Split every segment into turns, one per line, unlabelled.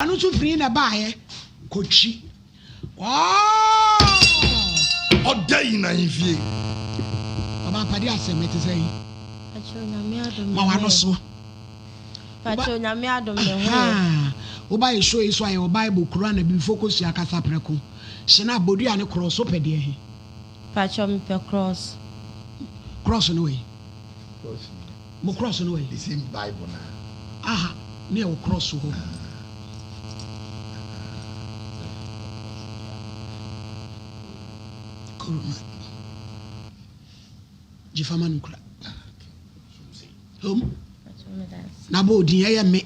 Anu so free na bae kochi. Wow!
Odai na infie.
Baba padi asem ete say.
Pacho nyame adom.
Ma wano so.
Pacho nyame adom ne ho.
Oba ye show iso aye Bible Quran na bi focus ya kasa preko. Shena bodu ya ne cross opede he.
Pacho me pe cross.
Cross no way.
Cross.
Mo cross no way.
The same Bible na.
Aha, ne o cross ho. Jifama nkura.
Pacho me dance.
Na bo odin eye me.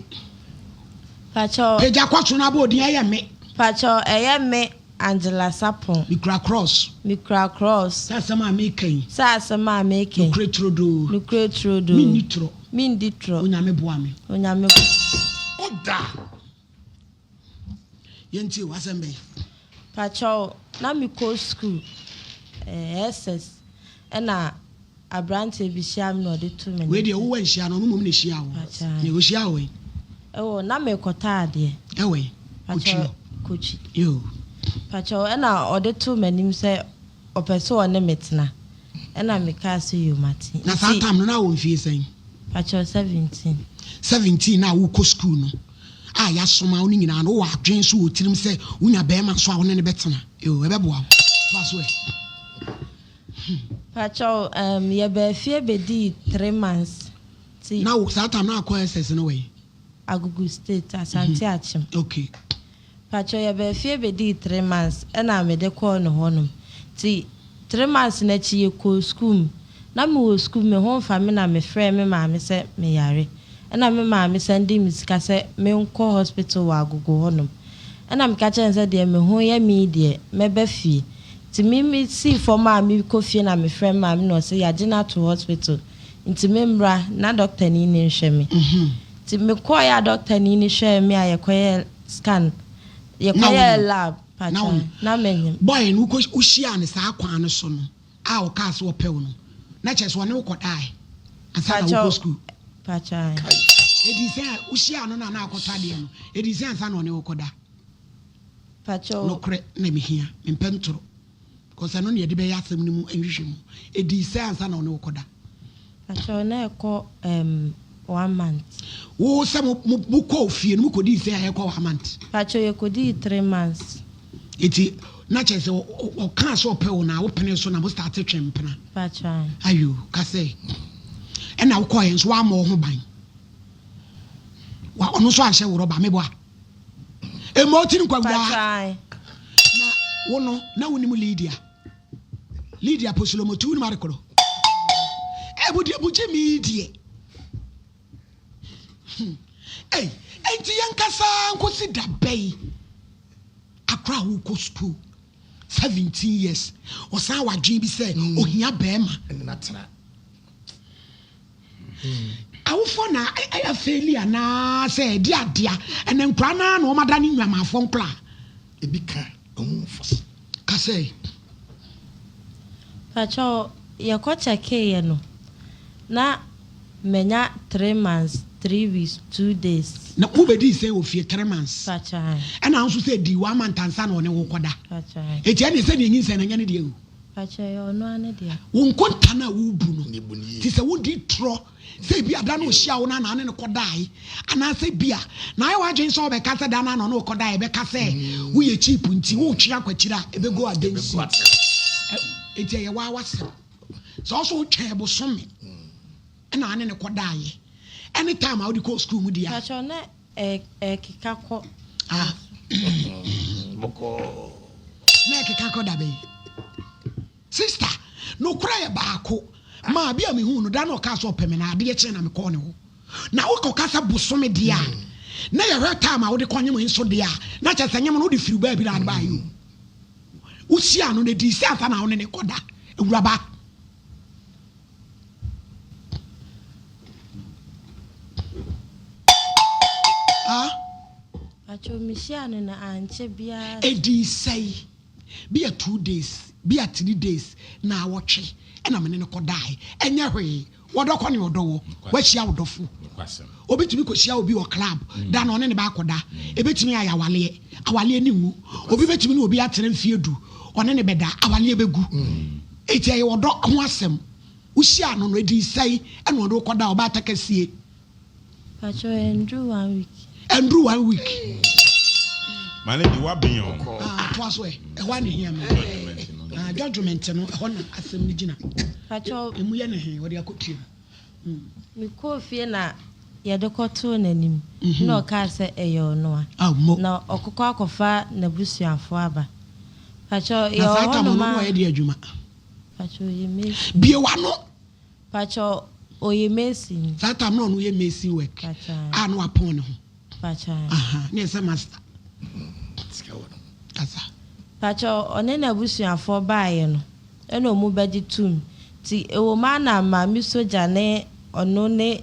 Pacho
Peja kwaso na bo odin eye me.
Pacho eye me Angela Sapon.
Mikra cross.
Mikra cross.
Sa sama me kan.
Sa asema making.
Nukre trodo.
Nukre trodo.
Mi nitro.
Min ditro.
Onyame boa me.
Onyame.
Oda.
Yenti wasembe.
Pacho na mi go school. SS. Ena abrante bi hia me no de to me.
We de wo wanhia no no mum ne hia wo. Ne wo hia wo.
Ewo na me kota ade.
Ewe.
Kochi.
Yo.
Pacho ena ode to manim se opeso one metna. Ena me ka so you mati.
Na sa time no na wo mfie sen.
Pacho 17.
17 na wo ko school no. Ya soma wo nyina no wa adwen so wo tirim se unya be ma so a wo ne betena. Yo ebe boa. Pass way.
Pacho ye be fie be di 3 months. Ti
Now sa time na akọ SS no way.
Agugu State Asante Achim.
Okay.
Pacho ye be fie be di 3 months ena me de call no honum. Ti 3 months na chi ye ko school. Na me wo school me hon fa me na me frɛ me ma me se me yare. Ena me ma me send me sika se me nko hospital wa Agugu honum. Ena me ka chen se de me ho ye me de me be fie. Ti me see for ma me ko fie na me frɛ ma me no se ya gina to hospital. Nti me mbra na doctor ni ni nhwɛ me. Ti me ko ya doctor ni ni hwɛ me aye ko scan. Ye ko lab pacho na menyim.
Boy no ko uhia ne sa akwan no so no. O ka so opɛ wo no. Na kyerɛ so ne wo kɔdai. Asa na wo school.
Pacho.
Edi se uhia no na akɔtɔ de no. Edi se ansa na ne wo kɔda.
Pacho.
No kre na me hia. Me mpentoro. Because I know you be asem ni mu enhwehwe mu. Edi se ansa na ne wo kɔda.
Pacho na ekɔ 1 month.
Wo se mu ko fie no mu kodi se ya ekɔ 1 month.
Pacho ye kodi 3 months.
Eti na kyerɛ sɛ o ka so opɛ wo na wo pene so na mo start twempena.
Pacho.
Ayo ka sɛ ɛna wo kɔ yen so wa ma ho ban. Wa ɔno so ahyɛ wo roba meboa. Emoti nkwa
Pacho.
Na wo no na wonimu Lydia Posolomo tu ni marekoro. Ebudi ebuche mi die. Enti yankasa nkosi da bay. Akra wo ko school 17 years. Osan wadwen bi se ohia bema.
Natena.
Awofo na aya failure na se di adia ene nkra na na o madani nwamafo nkla.
Ebi ka omfa.
Ka say
Pacho ye ko check ye no. Na menya 3 months, 3 weeks, 2 days.
na wo bedi say ofie 3 months.
Pacho.
Ena anso say di 1 month ansa na one wo koda.
Pacho.
Eti ene say ne nyin say na nya ne de ewu.
Pacho yo no ane dia.
Wo nkonta na wo bu no.
Nebuni.
Ti say wo di tro say bi ada na ohia wo na na ne kodai. Ana say bia na ayi wadwen so be ka say da na no kodai be ka say wo ye cheap nti wo twa kwachira e be go against. Eti ye wa wase. So also twa bo so me. Na ane ne kodai. Anytime I would go school with dia.
Pacho na kika ko.
Boko.
Na kika ko da be. Sister, no cry baako. Ma bia me hu no da na ka so peme na ade ye kire na me ko ne ho. Na wo ko kasa bosome dia. Na ye hwe time I would kwanyem nso dia. Na che sanyem no de firi ba bi na ba yi. Wo sia no ne di sia anta na wo ne koda. Ewuraba.
Pacho mishia na anche bia.
Edi say. Be a 2 days, be a 3 days. Na watch. And I'm in a kodai. And ya way. What do you do? Where's your dofu? obetumi ko hia obi o club da na one ne ba akoda ebetumi awale ni wu obi betumi na obi atene mfie du one ne beda awale begu eti aye wodo ho asem uhia no no edi sai ene wodo koda oba atakasie
Pacho Andrew 1 week
Mane di wa bion
to aso e wa ne hia me judgment no ho na asem ni gina
Pacho
emu ye ne he wode akotie
me ko fie na ye de koto nanim na o ka se eyo no a na okokọ akofa na busuafo aba Pacho ye ho no ma
ye de adwuma
Pacho ye mesi
bie wa no
Pacho oye mesi
that time no ye mesi work
Pacho
no apon ne ho
Pacho
ne se master kasa
Pacho one na busuafo ba ye no ena omu bedi tum ti ewo ma na ma mi soja ne ono ne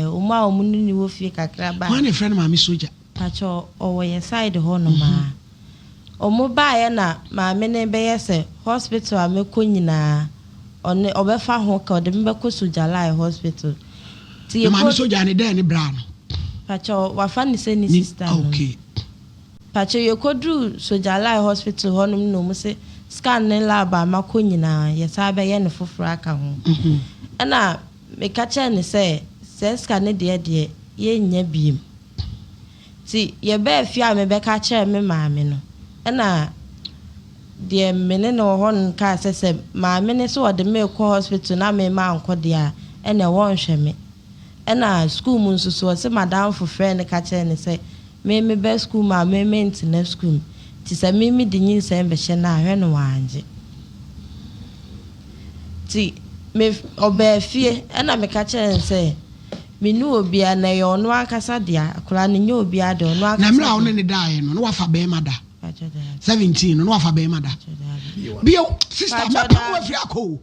uma omunu ni wo fie kakra ba
one friend ma mi soja
Pacho owo ye side ho no ma omu ba ye na ma me ne be ye se hospital ameko nyina one obefa ho ka ode me ko soja lai hospital ti
ma mi soja ne da ne bra no
Pacho wafa ni se ni sister no
okay
Pacho ye kodru soja lai hospital ho no no mu se scan ne lab amako nyina ye sabe ye ne foforo aka ho na me ka che ne se scan ne de ye nya biem ti ye be fia me be ka che me maame no na de me ne no ho nka se maame ne so de me ko hospital na me ma anko de a na won hwe me na school mu nso so se madam for friend ka che ne se me be school ma me maintenance school ti se me de nyin se be hye na ahwe no wanje ti me oba fie na me ka che se me nu obi na ye ono akasa dia akura ne nye obi ade ono akasa
na mra ono ne dai no wafa be mada 17 no wafa be mada bio sister ma pa wo afri akọ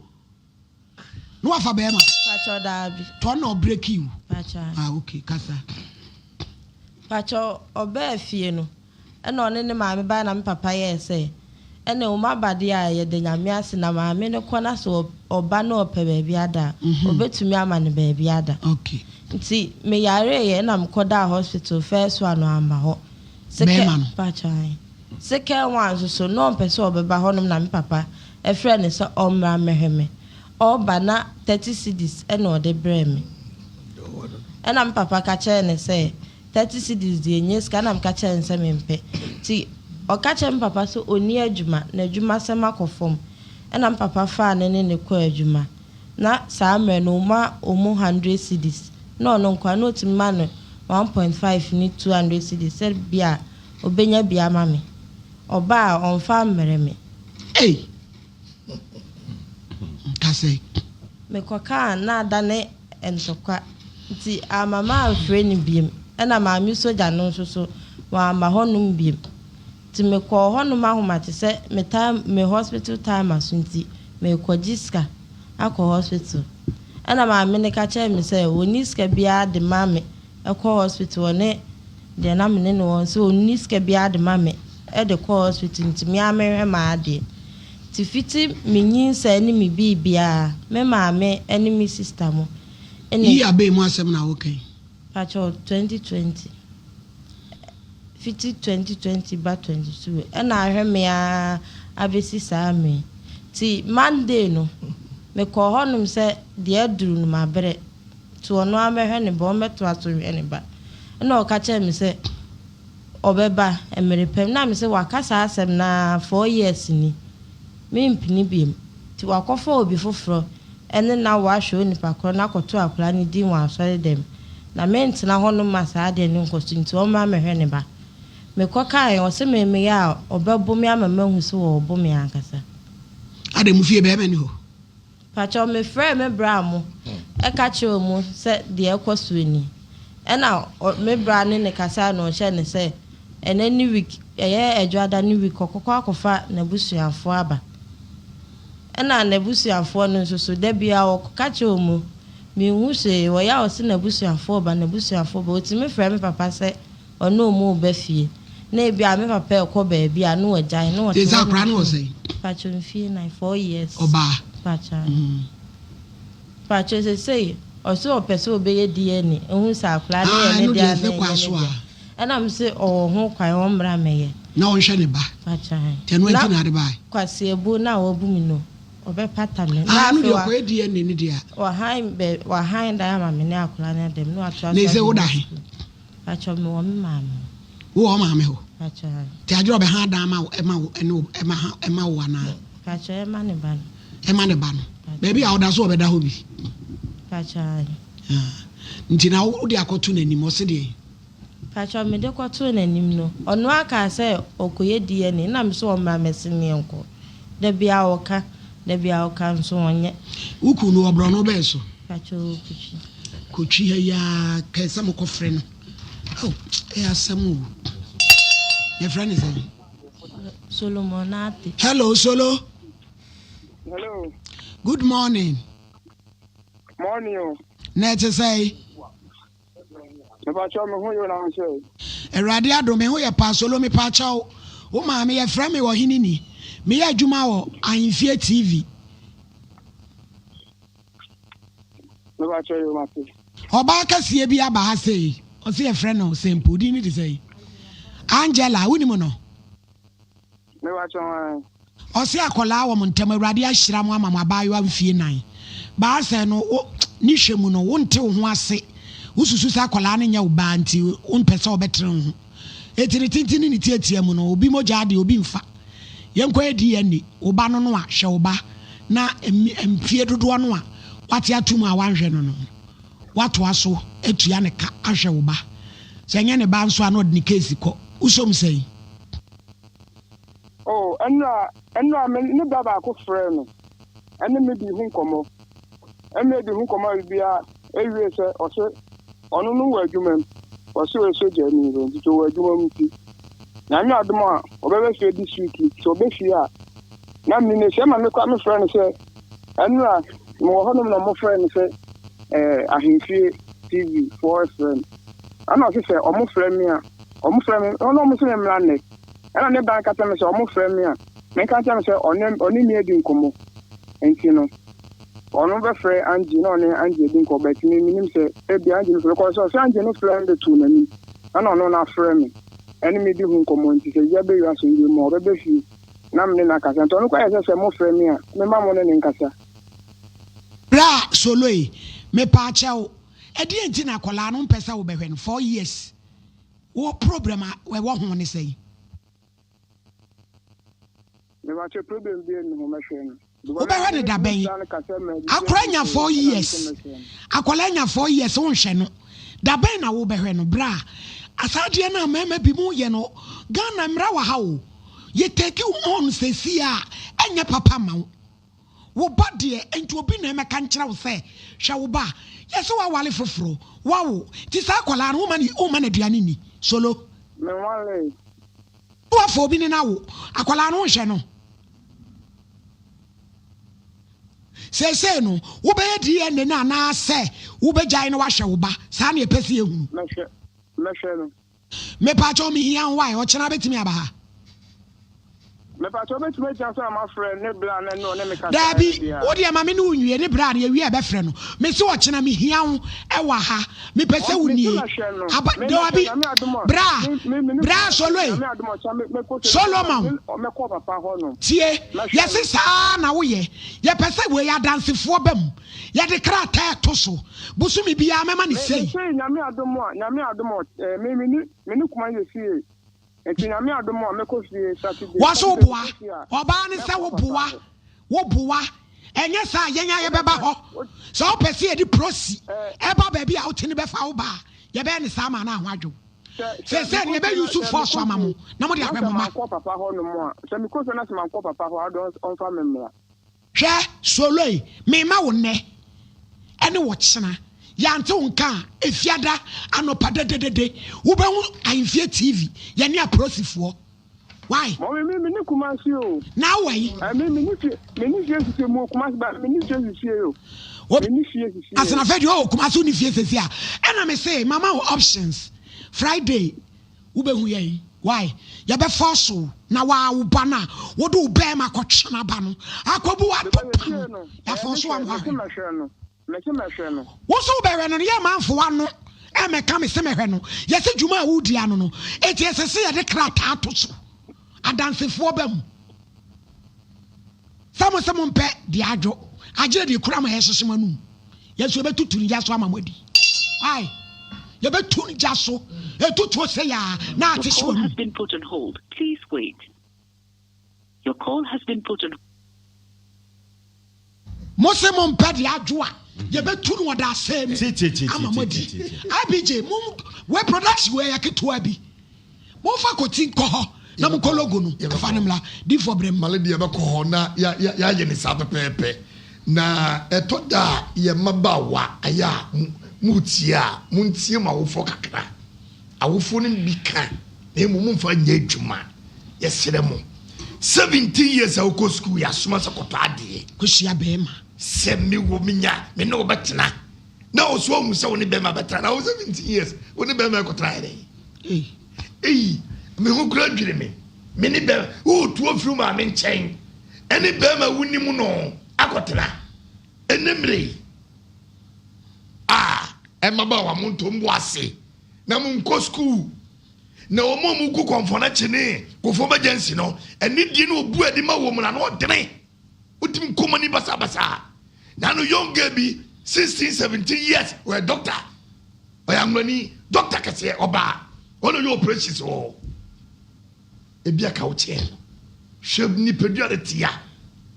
no wafa be ma
Pacho dabi
to no break you
Pacho
okay kasa
Pacho oba fie no na one ne maame ba na me papa ye se na o ma bade a ye de nyame ase na maame ne kona so oba na ope ba bi ada obetumi ama ne ba bi ada
okay
nti me yare ye na mkoda hospital first one ama ho Pacho second one so no person obeba honom na me papa e friend so omra meheme oba na 30 cedis na ode bre me na me papa ka che ne se 30 cedis de enye ska na me ka che nse me mpe ti o ka che me papa so oni adwuma na adwuma se makofom na me papa fa ne ko adwuma na saa mre no ma omu 100 cedis no nkwa no ti ma no 1.5 ni 200 cedis se bia obenya bia ma me oba onfa mere me
kase
me koka na adane entokwa nti amama afre ni biem na maami soja no so wa ma honum biem ti me ko honum ahomate se me hospital time asunti me ko jiska akọ hospital na maami ne ka che me se woniska bia de mame akọ hospital ne de na me ne no so woniska bia de mame e de ko hospital nti me amehwe ma ade ti fiti minyin sa ni mi bibia me maame eni mi sister mo
eni abe mu asem na okay
Pacho 2020 fiti 2020 ba 22 na ahwe me a abesi sa me ti Monday no me ko honum se de aduru no mabere to ono amehwe ne bo meto atwe ne ba na o ka che me se obeba emere pem na me se wakasa asem na 4 years ni me mpini biem ti wakofa obi foforo ene na wahwe onipa kro na koto akura ni din wa asore dem na ment na hono masa ade ni nkosto nti o ma mehwe ne ba me koka o se me ya obebo me ama mahu se wo obo me ankasa
ade mu fie be me ni ho
Pacho me frɛ me bra mo e ka che mu se de ekoso ni ena me bra ne kasa no hye ne se ene ni week eye adwada ni week kokko akofa na busuafo aba ena na busuafo no so da bia o ka che mu me hu se wo ya o se na busuafo ba o ti me frɛ me papa se ono mu ba fie na bia me papa e ko ba bia no agyan no o
te za kra no say
Pacho fie na 4 years
oba
Pacho Pacho say also opeso obeye DNA ehun sa akla na ye ne dia na am say oh ho kwan wo mra meye
na on hwe ne ba tenu enti na de ba
kwase ebu na wo bu mi no obe pata me
na no de ko DNA ni dia
wa han da ma me ne akla na dem no atwa
na ze wo da he
acho me wo ma me
wo ma me ho
acho
ti adro be han da ma e ma wo na
acho e ma ne ba
no baby a oda so obeda ho bi
acho
nti na wo de akoto na nim o se de
Pacho me de kwato nanim no ono aka se okoye DNA na me so o ma mesene enko da bia woka nso onye
uku no obro no be so
Pacho
kuchi ya kesa mo kofre no oh asamu your friend is
Solomon Ate.
Hello Solo.
Hello.
Good morning.
Morning.
Net say
Pacho me hu yo na say.
Erade ado me hu ye pa Solo me pa chawo. Wo ma me ye frɛ me wo hinini. Me ye adwuma wo Ahemfie TV.
Me Pacho yo ma say.
Oba kasie bi aba ha sei. O se ye frɛ no simple di ni di say. Angela wuni mo no.
Me Pacho
o se akola wo montem Awurade ahyira mo ama mabayo amfie nan. Ba se no ni hwemu no wonte wo ho ase. Ususu sa akola ne nya wo ba nti wonpese wo betre ho. Etiri tintini ni tietia mu no obi moja de obi mfa. Yenkwa edi ani wo ba no no a hwe wo ba na emfie dodo no a wate atum a wanhwe no no. Wato aso etua ne ka ahwe wo ba. Se nya ne ba nso a no de ne case ko. Usom sei.
Oh, enra me ne baba ko frɛ no. Ene me di hu nkomo. Ene di hu nkomo bia ewie se o se ono no wa adwuma. O se o soja ni ro nti to wa adwuma mti. Na me adom a obebe fe district so be fi a. Na me ne se ma me kwa me frɛ no se enra mo ho no mo frɛ no se Ahemfie TV for friend. Ana o se o mo frɛ me a o mo frɛ me ono mo se me mra ne. And I never got them as almost friendly. Make I tell me only near Dinkomo. And you know, on over Frey and Gino and Angie Dinko, but me say, Ebi Angie, because I send you no friend the two me. I don't know not friend me. Enemy do whom come on to say, Yabe, you are saying you more, baby. Namina Casa, don't quite as a more friend me. My mamma in Casa.
Bra, Soloi, me pacho. Edientina Colano Pesa will be 4 years. What problem we want to say?
Me watch a problem be no machine.
Oba da ben. Akwanya 4 years. Akwanya 4 years won hwe no. Da ben na wo behwe no bra. Asade na mama bi mu ye no. Ghana mra wa ha wo. Ye take you on se si a enye papa ma wo. Wo ba de enti obi na me kan kire wo se hwe wo ba. Ye so wa wale foforo. Wa wo. Ti sa akwala no wo ma na duane ni. Solo.
Me wale.
Wo afọ obi ni na wo. Akwala no hwe no. Say no, wo be DNA na na say wo be jai no wa hwe wo ba sa na epesi ehu
me hwe no
me pa cho mi hian why o chena betimi aba ha
me pa cho betimi chance am friend ne bra na no ne me ka
Dabi wo de ma me no nwie ne bra na ye wi e be frɛ no me se o chena mi hian e wa ha me pese wo nie aba Dabi bra Solomon
me ko papa ho no
tie yesi sa na wo ye ye pese we ya dansefo bam ye de krata to so busumi bia mema ne sei
nyame adomo me ni kuma ye fie enti nyame adomo me ko fie Saturday
waso boa oba ne se wo boa enye sa yenya ye beba ho so o pese ye di prosi eba ba bia o tini be fa wo ba ye be ne sa ma na ahwadwo se ne be Yusuf force amamu na mo de ahwe mama
ko papa ho no mo se mi ko so na se man ko papa ho adon on fa memra
hwe Soloi me ma wo ne ene wo kyena yante wonka efiada anopa dededede wo be hu Ahemfie TV ye ne aprosifo why
mo me ni kuma si o
na why
me ni fie mo kuma ba me ni fie o me ni fie
asana fedi o kuma so ni fie sesi a ena me say mama options Friday wo be hu ye why ya be force na wa wo ba na wo do be ma ko twena ba no akobu wa papa ya force am ha
mese mehwe no
wo so behwe no ye manfo ano e meka me se mehwe no ye se dwuma a wudi ano no eti esese ye de krata ato so adansefo bam samo mpe di adwo agire di kura ma ye hyehyem anu ye so betutu ni jaso amamodi ai ye betu ni jaso etutu se ya na ate so
has been put on hold. Please wait. Your call has been put on.
Mosemo mpe di adwo a ye betu no da asem amamodi abj mum we production we yaketo abi mo fa koti nko ho na mo kologo no fa nemla di for brem
maledi ye beko ho na ya ye ni sa pepepe na etoda ye mabawa aya mutia muntie ma wo fo kakra awofo ne bika na mu mfa nya adwuma ye sere mo 17 years ago ko school ya soma sakoto ade
ko hia bema
se me wo minya me no betena na oso hu se woni bema betena na 17 years woni bema ko try dey me hu kura dwire me ni bema o tu ofru ma me nchen eni bema woni mu no akotena enemre e maba wa monto mbo ase na mu nko school na o mu ku konfona chene ko fo emergency no eni die no obu adi ma wo mu na no dene utim komani basa na no young girl bi 16 17 years we doctor o ya ngani doctor kase oba ono yo operation so e bia ka wo che sheb ni pedua de tia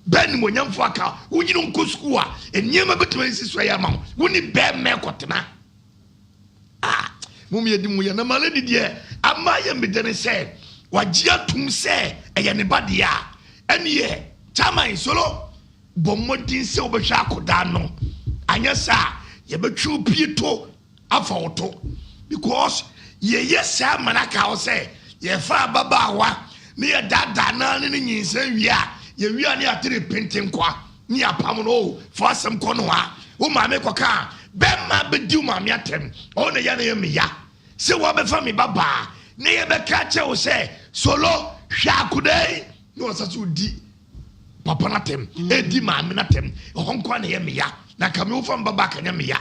ben mo nyamfo aka wonyino nko school a enyema betuma isi so ya ma woni be me kotena mum ye di mu ya na maledi de ama ye medene se wagia tum se eye ne badia ene ye chairman solo bomodin se obehwa akoda no anya sa ye betwu pieto afa oto because ye yesa manaka o se ye fa babawa me ye dada na ne nyinsa wia ye wia ne atere penten kwa ni apam no for asem ko no ha wo ma me koka be ma be di ma me atem o ne ya ne ye me ya se wo be fa me baba ne ye be ka che o se solo hwa akudai no sasu di papa natem edi ma me natem honko na ye me ya na ka me wo fa baba ka nya me ya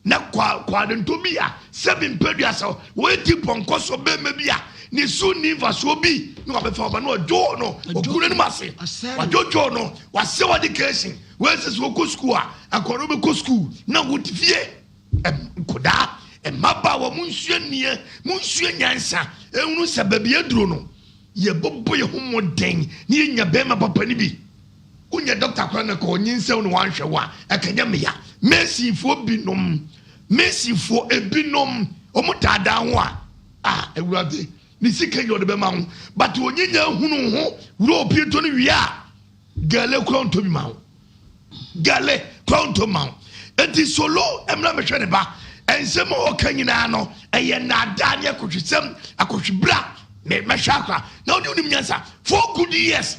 na kwa de ntomi ya seven pedua so we ti ponko so be me bia ni su ni va so bi no be fa ba no ojo no okure ni mase wa jojo no wa se wa education we se so ko school a akoro be ko school na wo tifie koda maba wa munsue nie munsue nyansa ehunu se ba bi aduro no ye bobo ye homoden ni ye nya be ma papa ni bi unya doctor kwa na ko nyinse no wan hwe wa akanya me ya Messi fo binom Messi fo ebinom omutada ho a ewurade ni sika yo de be ma ho but onyinya hunu ho wuro opieto ni wi a gale kronto bi ma ho gale kronto ma ho enti solo emra me hwe ne ba ensem o kanyina no eye na da ne akotwesem akotwebra me hwakra na oni unim nyansa 4 good years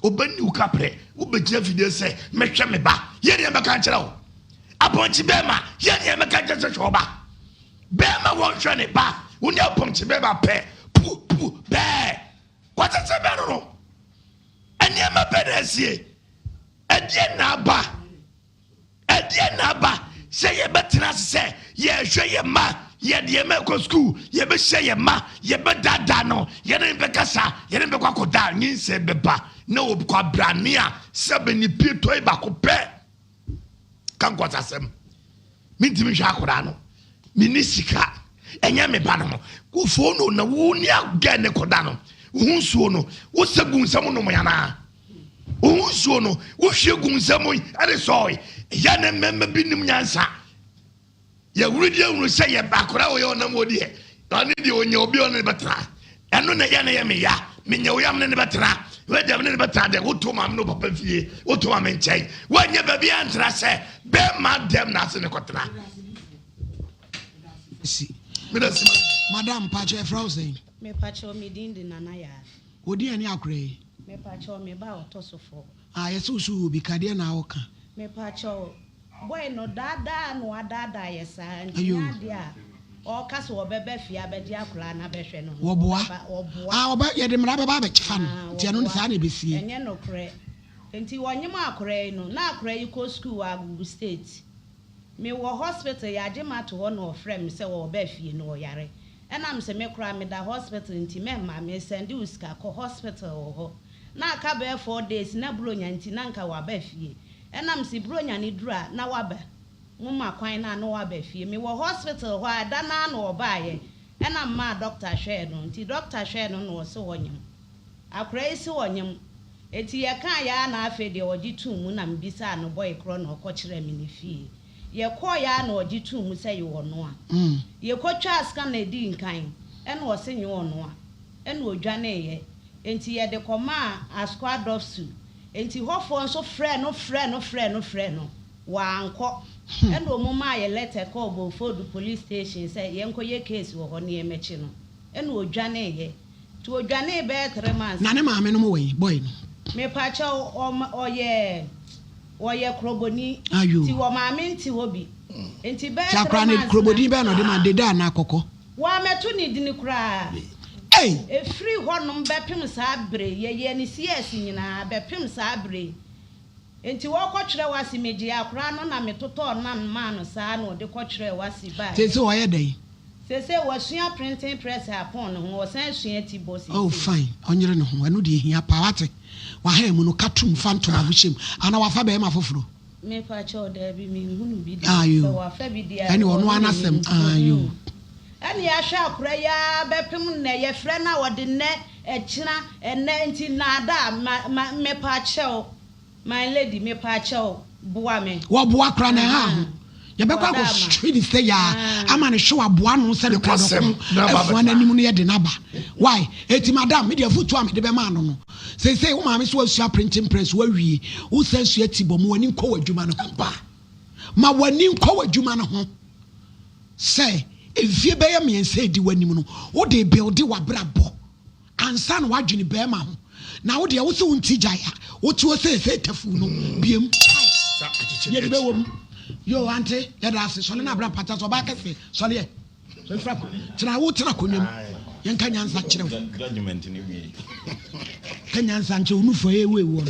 obani ukapre ubegina fide se me hwe me ba ye ne me kan kire ho aponchi bema ye ne me kan kire se oba bema won hwe ne ba woni aponchi bema pe pu be kwata se be no eni ma pedesie edie na ba se ye betena se ye hwe ye ma ye de me ko school ye be hye ye ma ye be dada no ye ne be kasa ye ne be kwakoda nyin se be ba na obkwa brania se be ni pieto e ba ko pe kan kwata sem mintimi hwa akora no minisika enya me ba no ko fo no na wo ni aga ne koda no wo nsuo no wo segun nsam no mo yana wo nsuo no wo hwegun nsam ade soy ya ne memma binim nyansa ya wuridi ewuru se ye ba akora wo ye onam odi e na ne de onya obi on ne betra eno na ya na ye me ya menya wo yam ne betra we dem ne betra de wo to mam no papa fie wo to mam nchen wo nya ba bi antra se be ma dem na se ne kotra
si
Merci.
Madame Pache Frozen.
Me pacho me din de nana ya.
Odi ani akure.
Me pacho me ba otosofo.
Yesu bi kade na woka.
Me pacho boy no dada no adada yesa
Ayo.
dia. O kaso obebe fia be dia kula na behwe no.
Woboa.
Oboa.
Oba ye de mra ba be chifa no. Ti anu sa na besie.
Enye no kre. Enti wonyem akure no na akure yi ko school Agugu State. me wɔ hospital ya agye ma to hɔ no ɔfrɛ me sɛ wɔ ba fie no ɔyare ɛnam sɛ me kora me da hospital nti me ma me send you sika kɔ hospital wɔ hɔ na aka bɛ 4 days na bronya nti na nka wa ba fie ɛnam si bronya ni dura na waba mo ma kwan na no waba fie me wɔ hospital hɔ ada na na ɔbaaye ɛnam ma doctor hwɛ no nti doctor hwɛ no no ɔse wɔnyam akora isi wɔnyam eti ye kan ya na afi de oji tumu na mbisa no boy kro na okɔkyerɛ me ne fie ye kɔ ya na oji tumu sɛ ye wɔno a ye kɔtwa aska na edi nkan ɛna ɔse nye wɔno a ɛna odwane ye enti ye de kɔma askwa dofsu enti hɔfo nso frɛ no wa ankɔ ɛna omo ma ye letter call bo food police station sɛ ye nkɔ ye case wɔ hɔ ne ye mechi no ɛna odwane ye to odwane be 3 months
na ne maame no mo wɔ boy no
me pacha oye kroboni
ti
wo maame nti hobi enti be
chakra ne kroboni be no de ma deda na akɔkɔ
wa metu ni dini kura e free honom be pem saa bre ye ni CS nyina be pem saa bre enti wo kɔkyerɛ wasi meji akra no na metotɔ nan ma no saa no de kɔkyerɛ wasi ba
tese wo yɛ dai
sese wasua printing press upon no wo san sua ti boss
oh fine onyere no ho anu de hia pa wate wa ha mu no katum phantom abuhyem ana wafa be ma foforo
me pa cho da bi me hunu bi de
so
wafa bi dia
ani wono anasem ayo
ani ya hwa akora ya bepem na ye frɛ na wode ne ekyina ene nti na da me pa cho my lady me pa cho boa me
wo boa kra na ha ya be kwa go street say ya ama ne hwe aboa no se de kwa do afuan anim no ye de naba why eti madam me de afutu am de be ma no no say wo ma me so asua printing press wa wie wo san sua ti bom wani nkɔ wadwuma no ba ma wani nkɔ wadwuma no ho say efie be ya me ense di wanim no wo de build wa brabo ansa no wadwene be ma ho na wo de wo se wo ntijaya wo ti wo say tafu no biem ye de be wo yo auntie ya da se sole na bra pata so ba ka se sole ye so fra tira wo tira konwam ye nka nyansa kyerɛ
judgment ni wi
ka nyansa nche unu fo ye we wo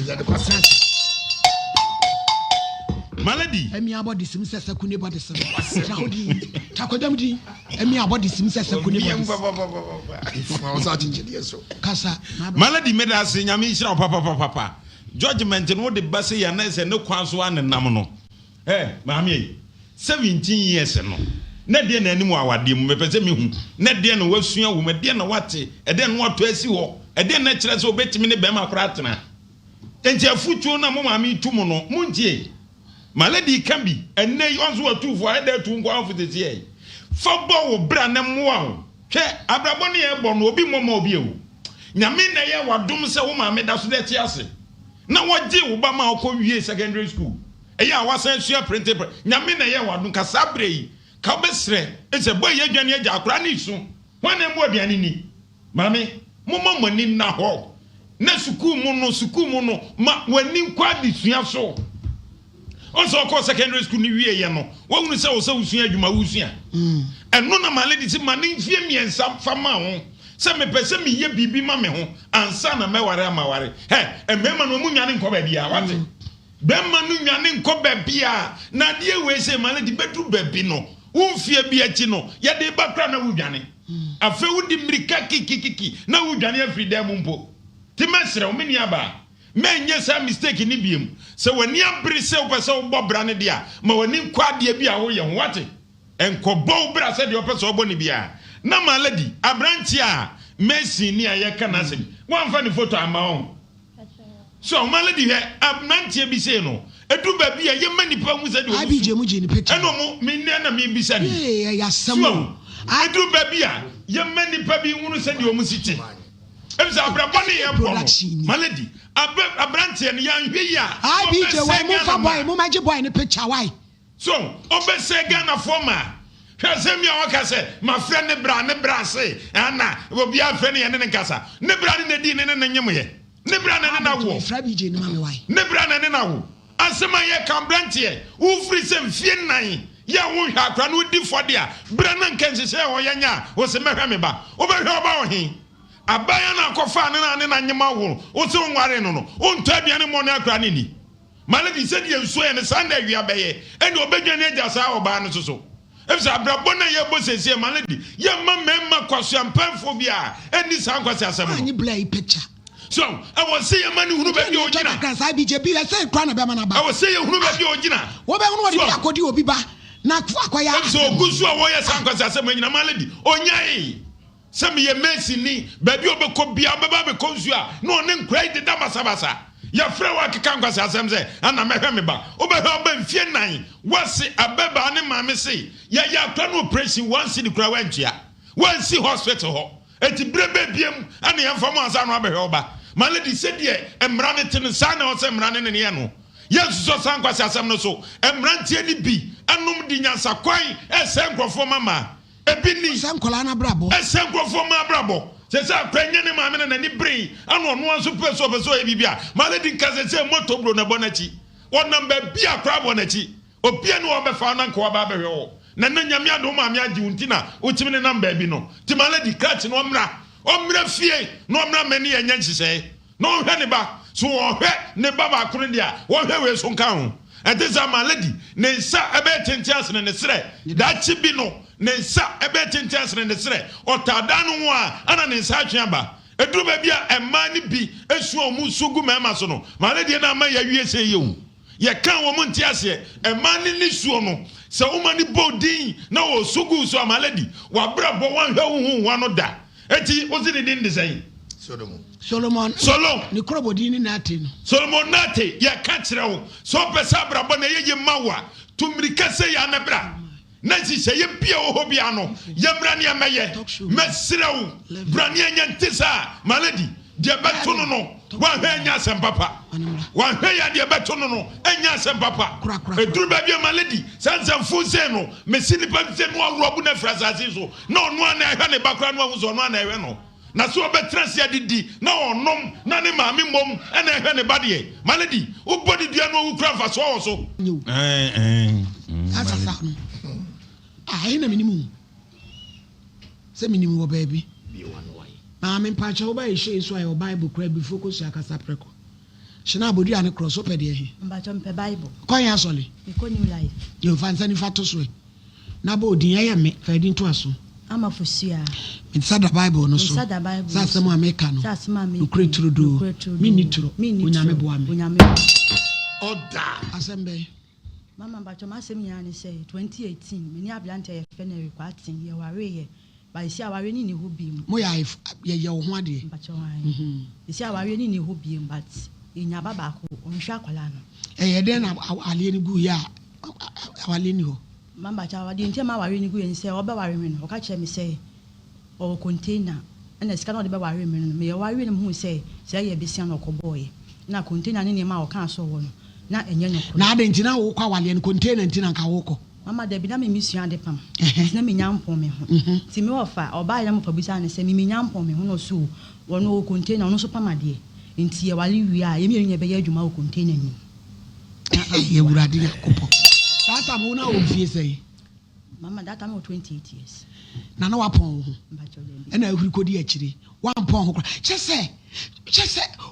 malady
emi abodi sim se sekune body sim tira ho di takodam di emi abodi sim se sekune body
fa so atinje die so
kasa
malady me da se nyame hira papa judgment no de base ya na se ne kwan so anenam no maame 17 years no na de na anim awade mu mepese me hu na de na wasua wo me de na wate e de na wato asi ho e de na kire se obetimi ne be ma kora atena enti afutuo na mo maame tu mu no muntie malady can be enne onzo watufo e de tu nko afuteti e fa bo wo bra na moa ho hwe abrabo ne ye bo no obi moma obi ewu nyame na ye wadom se wo maame da so de ti ase na waje wo ba ma akɔ secondary school eya wasan sua printing nyame na ye wadun ka sabre yi ka besre ese boy ye dwane agya akora ne su wan na mo aduane ni mame mo mani na ho na suku mu no ma wani kwa di sua so onso ko secondary school ni wie ye no wonu se wo se usua adwuma usua eno na malady si mane fie miensa fama ho se me pese me ye bibi ma me ho ansa na meware amaware emema no mu nwane nkɔ ba bia wate bemma no nwane nkɔ ba bia na de we se malady bedu ba bi no wonfie bi achi no ye de ba kra na wudwane afa wudi mrika kikikiki na wudwane afri dem mpo ti mesre o meni aba menye sa mistake ni biem se wani abri se o pese o bobra ne dia ma wani nkwa de bia wo ye ho wate enkobo bra se de o pese o bo ne bia na malady abranti a Messi ni ayeka na asem wan fa ni photo ama on so malady he abranti bi se no edu ba bia ye mani pa mu se de o
abije mu je ni picture
eno mo me ne na me bi se ni
ya samo
edu ba bia ye mani pa bi hunu se de o mu siti ebisa abrabo ne ye bo malady abranti ne yan hwe ya
abije we mu fa boy mu maji boy ni picture why
so obese Ghana former hwese mi awaka se ma fre ne bra se ana obi afre ne ye ne nkasa ne bra ne di ne nyem ye ne bra ne na wo
fra bije ni ma me why
ne bra ne na wo asema ye kambrantie wo fri se mfie nan ya wo hwa akra no di fode a bra na nkanse se ho ye nya wo se mehwa me ba wo be hwa ba wo hin abaya na akofa ne na nyem awo wo se nware no no wo nto aduane mo na akra ne ni malady said you so and Sunday we are bay and you obey your nature our ban so if I brabona your bosses here malady your mamma question penphobia and this uncle says any
blay picture.
So I was saying man who be original
I BJP I say crown of I
was saying who be original
what I could do biba na kwaya
so good so warriors uncle says malady onya some ye mesini baby obeko bia baba be konzua no ne nkrai de damasabasa ya fra wa keka nkwasa asem se ana mehwe me ba obehwe oba mfie nan wase abeba ne maame se ya kwa no operation once the kra wantua once hospital ho eti brebe biem ana ya mfa mo asa no abehwe oba malady said ye emra ne tin sa na o se emra ne ne no yesu so san kwasa asem no so emra ntie ni bi anum di nyansa kwan ese nkrofo mama ebini
sankola na brabo
esenkrofo ma brabo se akwanye ne maame na ni brain ano no anso peso e bibia malady nka se moto bro na bonachi wonam ba bia kra bonachi opia ne obefa na nka oba behwe wo na nyame ado maame agi untina otimi ne namba bi no ti malady catch no omra fie no omra mani enya nhise no hwe ne ba so ohwe ne baba kro dia wo hwe we so nka ho etisa malady ne nsa ebe tentias ne sere dachi bi no ne nsa ebe tentias ne sere otada no ho a ana ne nsa atweaba eduru ba bia emma ni bi esu omu sugu mema so no malady na ma ya wie se yewu ye kan wo mu ntiase emma ni suo no se wo ni bodin na wo sugu so malady wa brabo wan hwe wo no da eti o si ni din de sai
Solomon ni krobodi ni nate no
Solomon nate ya ka kire wo so pesa brabo na ye mawa tumrika se ya na bra na si se ye bia wo bia no ye mra ne meye mesrew bra ne nya ntisa malady de beto no wa hwe nya sem papa wa hwe ya de beto no enya sem papa eduru ba bia malady sansam fu se no mesini pa se no awrobu na frasasi so na ono na hwe ne bakra no awu so no na hwe no na so obetrase adidi na onom na ne maame mom na hwe ne bade malady wo body dua no wu kra fa so so
asasa ai na minimu se minimu wo baby maame mpacha wo ba ehye so ayo bible kra bi focus ya kasa preko shina abodi ane cross open de ehi
mbacho mpe bible
konya asole
iko new life
yo fansa ni fato so na ba odin ya me fa din to aso
ama fosia
inside the bible no so sasa mo ameka no ukreturu do minituro unyame boame
oda
asembe
mama mbacho masem nya ni say 2018 meni ablante ye fenere kwatin ye ware ye ba isi aware ni ho biem
mo ya ye ho ade
mbacho wan isi aware ni ho biem but inya baba ko onhwa akwala no
ye den na ale ni gu ya awale ni ho
mama cha wadi ntema aware ni gu ye say oba ware me no o ka che me say o container na sika no de be ware me no me ye ware ni hu say ye besia no ko boy na container ni ma o kan so wo no na enye no
na ade ntina wo kwa wale ni container ntina nka wo ko
mama de bi na me misu ade pam na me nyampon me ho ti me ofa oba ya mo pabisa na se me nyampon me ho no so wo no container no so pam ade nti ye wale wi a ye me nye be ye adwuma wo container ni
ye wurade yakopo data mo na o fie sei
mama data mo 28 years
na na wapon ho na ahuri kodi akire wampon ho chese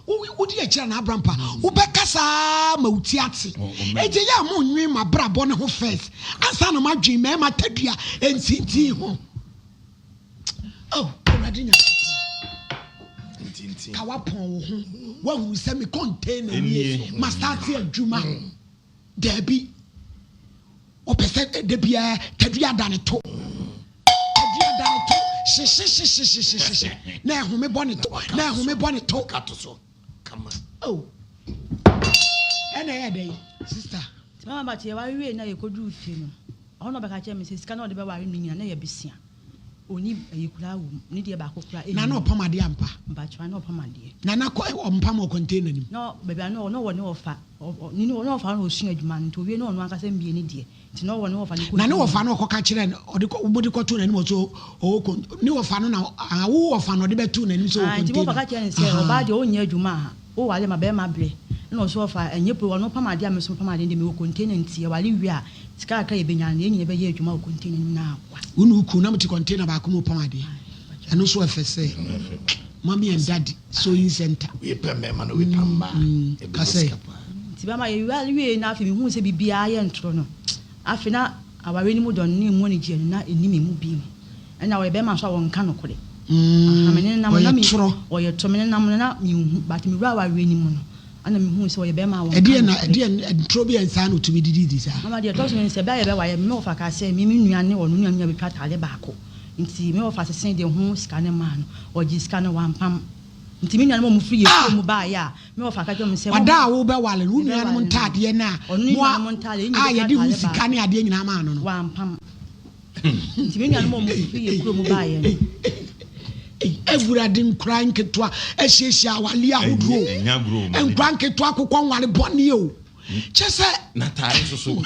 wo di akire na abrampa wo bekasa ma uti ate eje ya mo nwi ma brabo ne ho first ansa na madwen me ma tadua entinti ho oh radina entinti ka wapon ho wa hu se me container ni ma start adwuma debi o pese de bia tadua dane to shi na home bone to
kato so kama
oh ena ya dey sister
mama ba tie wa wie na ye kodu fie no ono be ka che me sika na de be wa re nyina na ye besia oni ayikura wu ni de ba kokura
na na opamade ampa
ba chwa na opamade
na ko ompam o container ni
no be bia no wo ne ofa ni no ofa no osun adwuma nto wie no ono akasa mbie ni de ti no wo ne ofa ni ko
na ne ofa no ko ka kire ode ko bodi ko to na ni mo so o ni ofa no na wo ofa no de be to na ni so o container
ti mo ba ka kire se o ba de o nya adwuma o wale ma be ma bre na so ofa enye pro no pamade am so pamade de me o container nti e wale wi a sika aka ye benya na enye be ye adwuma o container ni na akwa
unu ku na mti container ba ko mo pamade eno so efese mommy and daddy sewing center
we pay me man we pamba
kase
nti ba ma ye na afi me hu se bibia ye ntro no afi na aware ni mu don ni mu ni je na enimi mu bi na we be ma so won ka no kore amene na mo na mi o ye to me na mo na mi hu but mi aware ni mu no ana mi hu se o ye be ma won
edi ntro bi ensa no to be didi sa
mama de to so me se ba ye be wa ye me ofa ka se mi nuane wo nua betwa tale baako nti me ofa se sen de hu sika ne ma no o ji sika ne wampam nti me nuane mo free ye ko mu ba ya me ofa ka jo me se
wada wo be wale wo nuane mo ntade na mo ye di hu sika ne ade nyina ma no no
wampam nti me nuane mo free ye ko mu ba ya no
Everybody crying ketwa ehyehyia wale ahudro enkwan ketwa kokon wale bone o chese
na tare so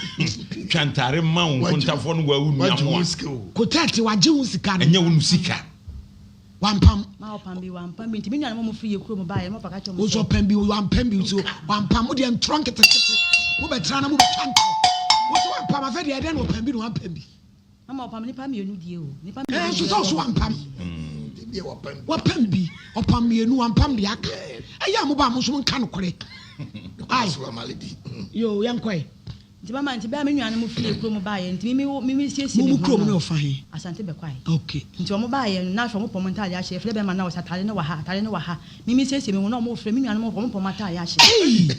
twantare ma won kontafo no wawu nuamo
kotati waje hu sika no
enye wonu sika
wampam
ma wampam nti me nuane mo free ye ko mu ba ya mo paka cho mo
so pambi wampam so wampam mo de ntron ketekete mo betra na mo betwanto wo so wampam afede ede na pambi no wampam bi
mama opam ni pam yenu die o ni pam
so wampam wapam bi opam yenu wampam de aka eya mo ba mo so nka no kore ai yo yankoi
nti mama nti ba me nuane mo free kro mo ba ye nti mi siesie
mo kro mo no fa he
asante be kwai
okay
nti mo ba ye na hwe mo pom ntale a hye fle be ma na wo satale ne wa ha mi siesie me no mo free mi nuane mo pom ntale a hye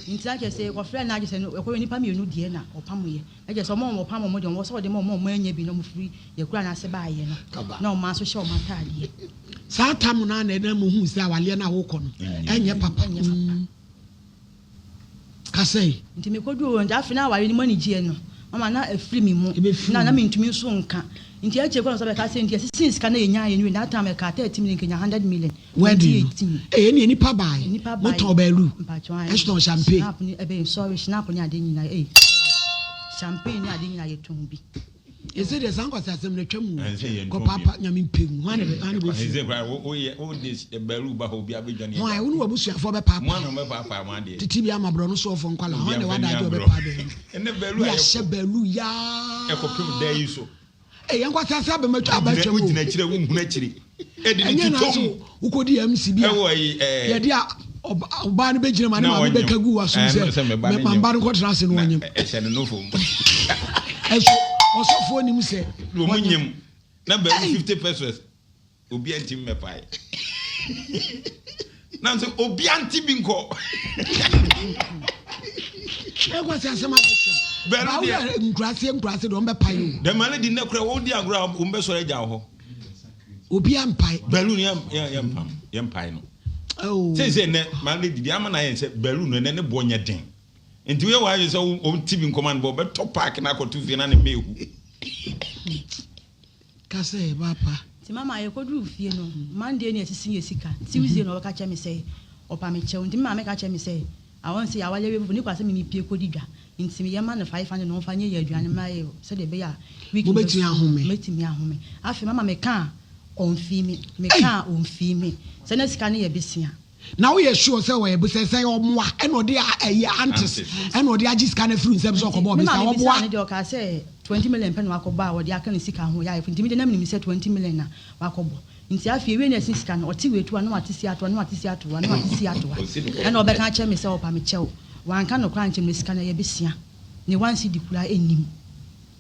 nti a ke se ko free na a ke se no ko ni pam yenu die na opam ye a ke se mo pam mo de wo so de mo anya bi no mo free ye kura na se ba ye no na o ma so hye o matale
sa tam na na mo hu se awale na wo ko no enye papa kasei
nti me kodu o nja afina aware ni mani gie no mama na afiri mi mu na me ntumi so nka nti a che ko no so be ka se nti since ka na yenya ye ni that time ka 30 million kenya 100 million
wedi ni nipa bai moto balu esto champagne
snap ni ebe sorry snap ni ade nyina champagne ni ade nyina ye tumbi
ese de sanko asem na twam ko papa nyame mpem wane be
ese kwa o this balu ba ho bia be dwane
ho ai wonu wabusuafo be papa
mo na me papa mo ade
titi bia mabro no so fo nkwala ho ne wada jo be pa be
ene balu
ya she balu ya
e ko pem da yi so
yankwa sasa be matwa abatwa
mu gina kire wu huna kire e di ni tutom
ukodi MC bia ye dia oba ne be gina ma ne ma be kagu waso se me mamba no kotra se no wanyem
e se no fo
eso osofo ni mu se
do munyem na be 50 pesos obi anti me pai na so obi anti bi nko
yankwa sasa ma ba dia nkrase do mbe pai o
de mane di na kra wo di agora o mbe so reja ho
obi ampai
balloon yam pai no oh say ne mane di ama na yen say balloon ne bo nya den enti we wa say o TV command bo be top park na ko tu fi na ne mehu
kase papa
ti mama ye kodu fie no mande ne asisi ye sika Tuesday no ka cha me say opa me chew ndi mama ka cha me say I want say awale we ni kwase me pie kodi dwa nti me yema na 500 no fa nye ye aduane ma ye se de be ya week
mo betimi
ahome afi mama me ka on fi me ka on fi me se na sika ne ye besia
na we sure say we be say omoa e no de aye antes e no de agi sika na free nsem so ko bo be say omoa
ne de o ka say 20 million pen wakobo a wo de aka ne sika ho ya nti me de na me say 20 million na wakobo nti afi we na sika na oti wetu na watisi ato na obeka che me say opa me chew wanka no kra nche me sika na ye besia ne wansi di kula enim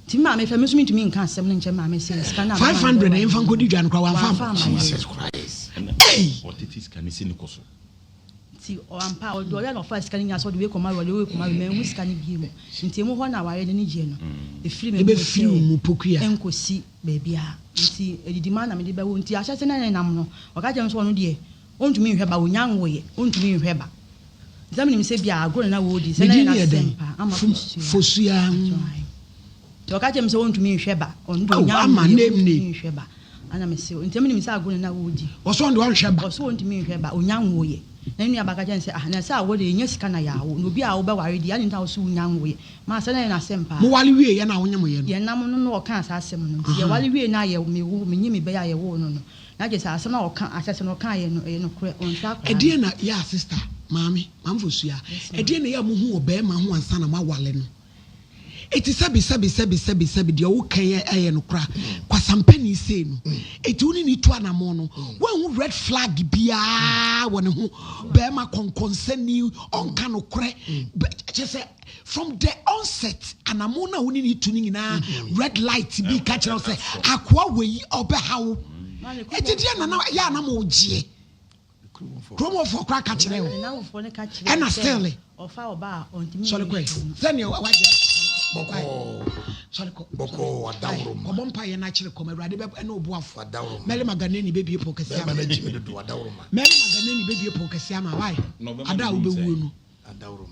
ti ma me fa me so me ntumi nka asem ne nche ma me say sika na
500 na emfa nkodi dwan kwa wanfa
Jesus Christ what it is can you see ni koso
ti o ampa o do ya no fa sika ni aso de we koma me hu sika ni bi mu nti mu ho na ware ne je no e firi me
be firi mu pokua
enkosi baby a nti edidi ma na me de ba wo nti a hyase na nam no o ka je so no de ontumi nhwe ba onyanwo ye ontumi nhwe ba zamani mi se bia agro na wo di se na na sempa ama
fosua
to ka je mi se ontumi nhwe ba ondo onyanwo ye nhwe ba ana me se ntami mi se agro na wo di
oso ndo nhwe ba
oso ontumi nhwe ba onyanwo ye na nua baka je se na se awo de nya sika na yawo no bi a wo ba ware di ani nta oso onyanwo ye ma se na sempa
mo wale wie ye na wonyem ye no
ye nam no no o kan sa asem no ye wale wie na ye me wo me nyi me be ya ye wo no no na je sa asem na o kan asese no kan ye no kure on ta kwa
edie na ya sister mami mamfosua edie na ya mo hu obe ma ho ansa na ma wale no eti sabi de o kan ye no kra kwasampani sei no eti uni ni to anamo no wan red flag bia won ho be ma konkonsani onka no kre say from the onset anamo na uni ni to ni na red light bi ka kire say akwa we obe hawo eti dia na ya na mo gie Promo for crack catching and a still
or foul bar on the
sorry quick. Then you what sorry
Boko a down
Bompa and actually come ready and no boy for down. Mary Maganini baby Pocasiama. Mary Maganini baby Pocasiama. Why? I doubt the
a down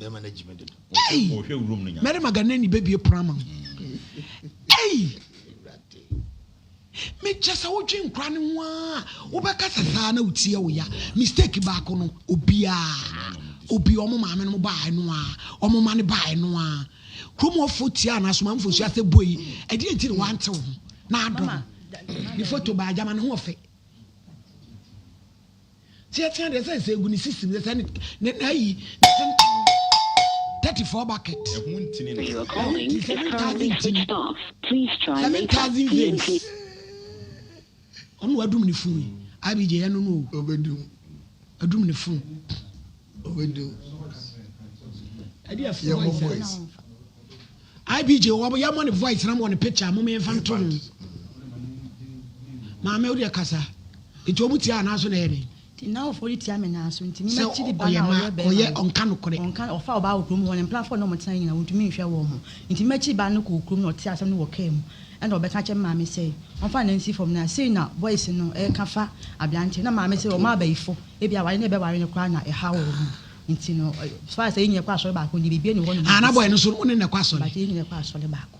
their management.
Mary Maganini baby Prama. Hey! Me just a watching cranny one. Obacasa na utia ya. Mistake back on Obia. Obi omo mama no buy no omo mane buy no a. Kromo fotia na so man fo so ase boy. E dey ntiri wan tew na ado. Ni photo ba jama no ho ofe. Tia dey say egu ni system dey say na yi 34 bucket.
You are calling is currently switched off. Please try later.
7,000 veins. On wadum ni fun abije no no
Obedum
adum ni fun
Obedum
adi afu voice abije wo ya mo ni voice na mo ni picture mo me fan to ma me odi akasa eti omuti ana so na ere
now for it am na so ntimi ma chi di ba
na oye onka no kore
onka ofa oba okrum won platform no mo tan nyina wontumi nhwe wo mo ntimi ma chi ba no ko okrum no ti asem no wo kam and obeka che maame say on fa nancy from na say na boys no e ka fa abiante na maame say o ma abayifo e bia ware na be ware no kwa na e ha wo nti no so fa say nye kwa so ba ko ni bibie ni wono
ana boy no so one na kwa so
ba ti nye kwa so le ba ko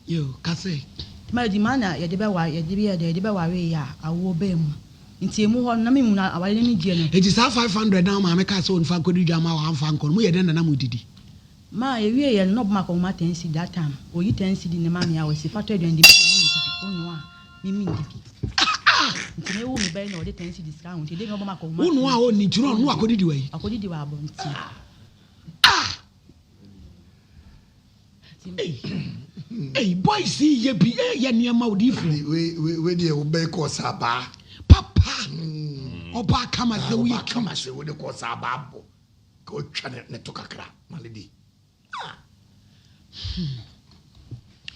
yo ka say
ma di mana ye de be wa ye de be ware ya awo be mu nti emu ho na me mu na aware ni die no
eti sa 500 na maame ka so on fa ko di dwama wa fa nko mu ye den na mu didi
ma ewie ye no bma ko ma 10 cedi that time oyi 10 cedi ne ma me ya we si factor de ndi bi onu a mi ndi bi nti me wo mi be na o de 10 cedi ska hun ti de no bma ko ma
onu a o ni turo no akodidi wa abonti hey boys ye bi ye niam audifo
we dey obey ko saba
papa oba kama se we
kama se we de ko saba bo ko twa ne to kakra maledi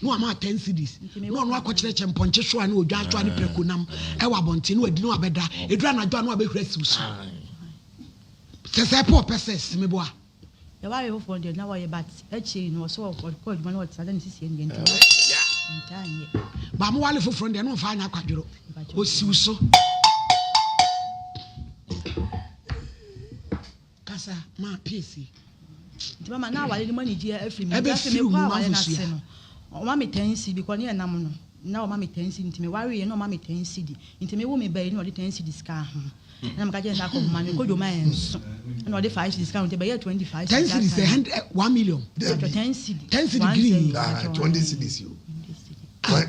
no ama 10 cedis no akokire chemponche so ani odwa atwa ni prekonam e wa bonti no adi no abeda edura na dwa no abehura siusu sese po peses me boa
ya wa yo for na wa ye bat echi no so ko djuma no tsada ni sisi en ntwa ntanye
ba mo wale foforo de no fa anya kwadworo o siusu kasa ma PC
nti mama na wale ni mani ji afri me ase me kwa wale na se no o ma me 10 cedi because ni enam no na o ma me 10 cedi nti me ware ye no ma me 10 cedi nti me wo me bai ni o de 10 cedi ska ho na me ka je na ko ma me ko do ma enso na o de 5 cedi ska nti be ye 25
10 cedi say 1 million
10 cedi
10 cedi green
20 cedis you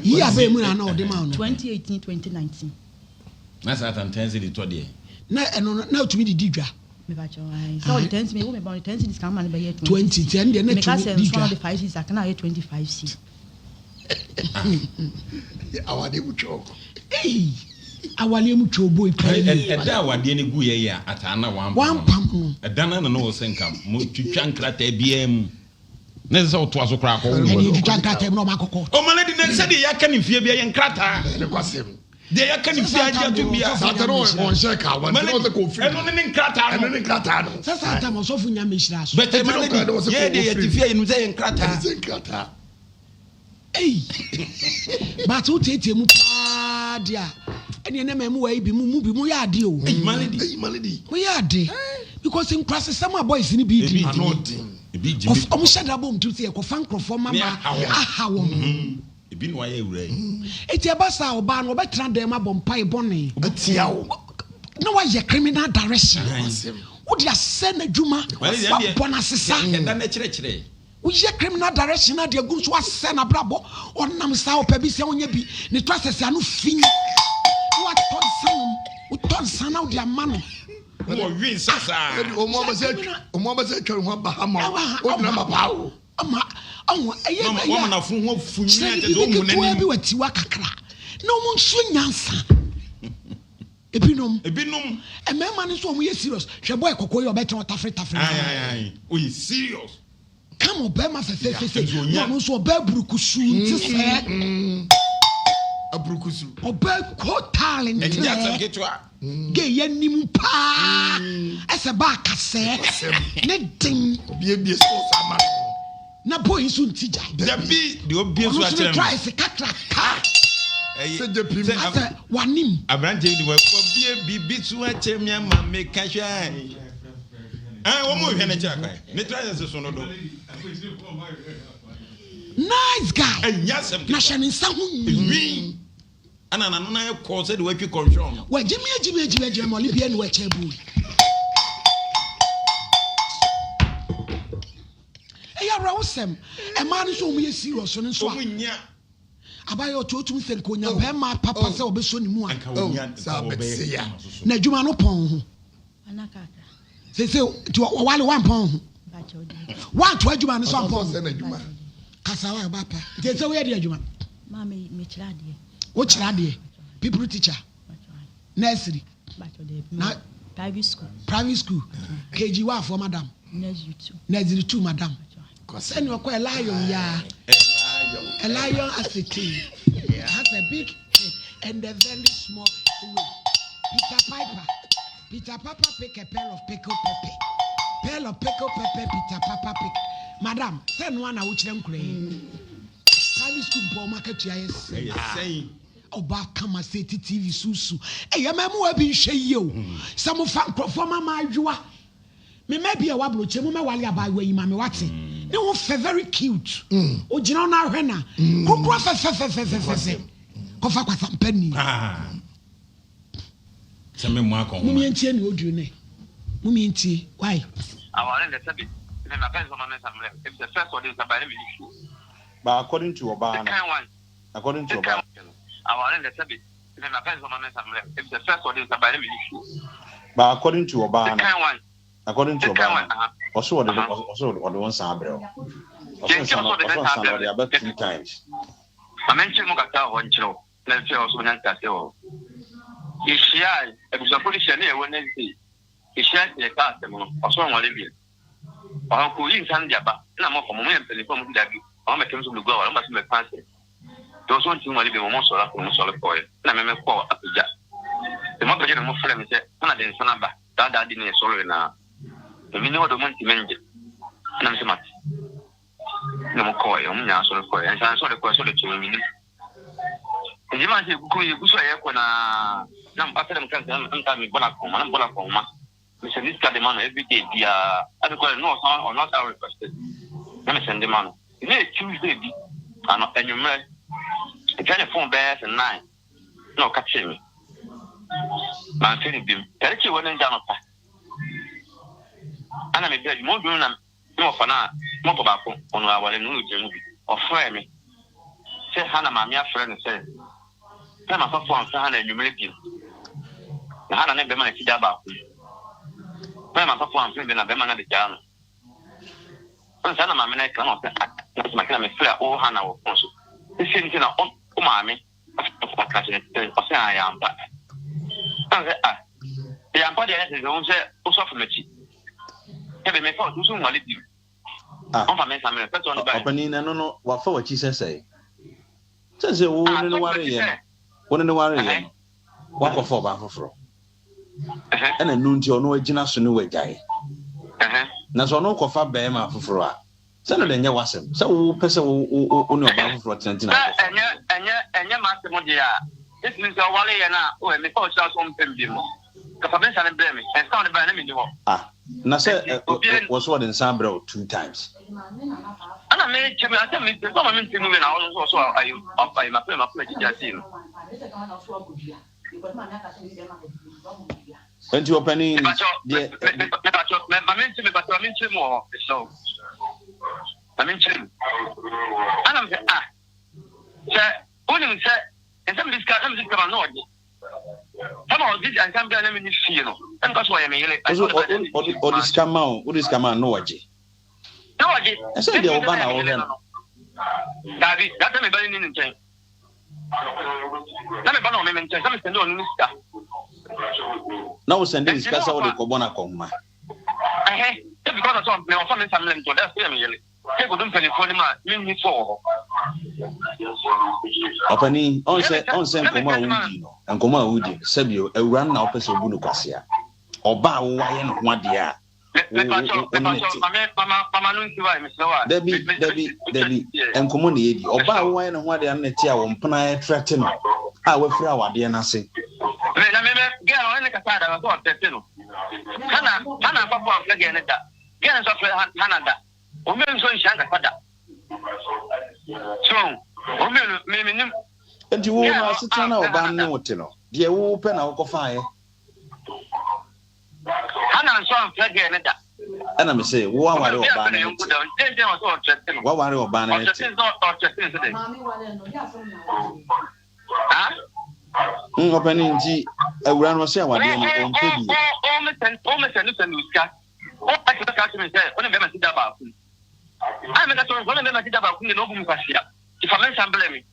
yi abai mu na o de ma no
2018 2019
na sa tan 10 cedi to de
na eno na otumi di dwa
me ba cho ai so the 10 me wo me ba 10 cedi ska ma be ye
20 10 de na
me ka
tumi
se
di
so
dwa
de 5 cedi ska na ye 25 cedi
awade buchoko
awale mu chobo ipai
eda awade ne gu ye ya atana
wan pam no
eda na no wo senkam mo twitwa nkrata bia mu ne se oto aso kra ko
eni twitwa nkrata no makoko
o mane di ne se de yaka ne fie bia ye nkrata
ne kwasem
de yaka ne fie aja to bia
satano on sheka wan no se ko free
eno ne nkrata
eno ne nkrata no
sasa ta mo so fu nya me hira so
bete mane di ye de ye fie enu se ye nkrata
se nkrata
ei ba to tete mu pa dia eni na memu wa ibi mu bi mu ya ade o
maledi
mu ya ade because in class some boys ni bi di
ebi jimi
of shada bom to say ko fan krofo mama aha wo
ebi no aye wura
eti abasa oba no obetra dem abom pai bone
obetia wo
na wa ye criminal direction wo dia se na dwuma bona sesa
enda na kire
we ye criminal direction na de gun so ase na brabo onam sa opa bi se onye bi ne to asese anu fin what ton san na wo dia mano
Who win sasa?
Omo say twa ho bahama. O dina mabawo.
Ama
woman na fun ho funya
te do mu nani. Bi watiwa kakra. Na omo nso nyansa. Ebinom. Emema ni so omo ye serious. Hwe boy kokko ye obetre tafre.
Aye. O ye serious.
Come on, Bema fe. No so oba burukusu nti se.
Abrukusu.
Oba ko talent.
Enja ketwa.
Ge ye nim pa. Ese ba kase. Ne din.
Bie so sama.
Na boy so nti jai.
The obi so a chere.
Try se kakra ka.
Se de pim.
Ase wanim.
Abrante ni we bie bibi so a chere me ma me ka hwa. Wo mo hwe na kira kai. Ne try se so no do.
Nice guy. Na shani nsa ho nwi.
Ana na no na call say the way you control.
Wa jimi mo libia ni we chebu. Eya rawsem. E ma ni so mo ye serious so nso a.
Omunya.
Abayo totum sen ko nya be ma papa say obeso ni mu a.
Sa be ya.
Na adwuma no pon ho.
Anaka.
Se ti wale wan pon ho. Wan to adwuma no so pon. Kasawa ba pa. Nti se we de adwuma.
Ma me chira de.
Wo chira de. People teacher. Nursery.
Na private school.
KG1 for madam. Nursery 2 madam. Send you a lion ya. A lion as a king. Has a big head and a very small waist. Peter Papa pick a pair of pickled pepper. Pair of pickled pepper, Peter Papa pick. Madam, send one out them cray. Private school ball market yes.
Saying.
Oba kama say TV susu. Eh, ya memu abi hwe yo. Some fan performer ma adwa. Me maybe a wablo chemu me wale abawe yi ma me wate. Ne wo fe very cute. O gina na hwe na. Kokro fe. Kofa kwasa mpani.
Seme mu akon.
Mumi entie ni odu ne. Mumi entie. Why?
Aware the sabi. Then my friends on my family. If the first one is about the issue.
But according to Obama.
According to Obama. Aware the sabi. Then my friends on my family. If the first one is about the issue.
But according to Obama. According to Obama. Also the one Sabro. Also about 3 times.
I mentioned Mugata one show. Let's say also Nantasio. Is she a police near Wednesday? Is she a customer or someone living? Or who in San Jaba? No more from moment from Dabi. I'm a terms of the go. I must make fancy. Those one thing will be more solar from solid boy. And I may call up to that. The mother of my friend said, "Anna didn't son about that. I didn't sorry now. The minute the money manager. And I'm so much. No more coy, now sort of coy, and I saw the question of 2 minutes. And you might say, "Good, so I can after them come and Bolacoma. Mr. This got the money every day. I don't know or not our requested. Let me send the money. You may Tuesday, and you may telephone bears and 9. No, catching me. I'm feeling him. Tell you when I'm down. And I may tell you more doing no for now, more tobacco on our new movie or fire me. Say Hannah, my mere friend, said, "Tell my phone, Hannah, you make him." Hannah never managed to get about. My phone, and I've been at the town. Sana mama na kama nasema kila mefia o hana wo konso isi nti na o maame afaka kase o se ayamba anze yamba de ese zo nse o so fumechi ebe me fa o so nwale di on fa me samere peto no ba
opani na no wa fa wachi sese sese wo ne no ware ye no wo ne no ware ye no wa ko fa ba foforo ena nu nti ono agina so ne wagyae na so no ko fa be ma foforo a se no de nya wasem se wo pese wo ne oba foforo tentina
enya ma se mo dia esi ni so wale ye na o me fa o sha so mpem bi mo ka fa ben sa ne bre me en sa ne ba na me ni ho
na se wo so de nsan bre 2 times
ana me chemi ata me so ma me ntinu we na o so ayo apai ma pe ji ati no
Enti opani
me so ana me se oni me se esa me diska no Some of these and some people in fear. And that's why I'm here.
Or this come out, no waji.
No, I
said the Obama.
David, that's me burning in chain. Let me burn on me and some send on Mr.
Now send this because of the Cobona Coma.
I because of me or something, so that's me. Take them for him, for
Opening on send Coma Woody and Coma Woody, Sabio, a run now person of Bunucasia. Or bow wine one dear. Debbie, and community, or buy wine and what they are net here on Pana threaten. I will fry our dear Nancy.
Get on the Casada, I thought that, you know. Hannah, Papa, again, get us off Canada. Women so Shanga Pada. So, women,
and you will sit down or ban no, dear open our fire.
Hannah saw again.
And I'm saying, what are you banning? What are you banning? Opening G, a run was saying, what do you
almost and discuss. What I can catch me say, when I sit about. I'm a sort of one of them I sit about the Nobu Cassia. If I mention blame,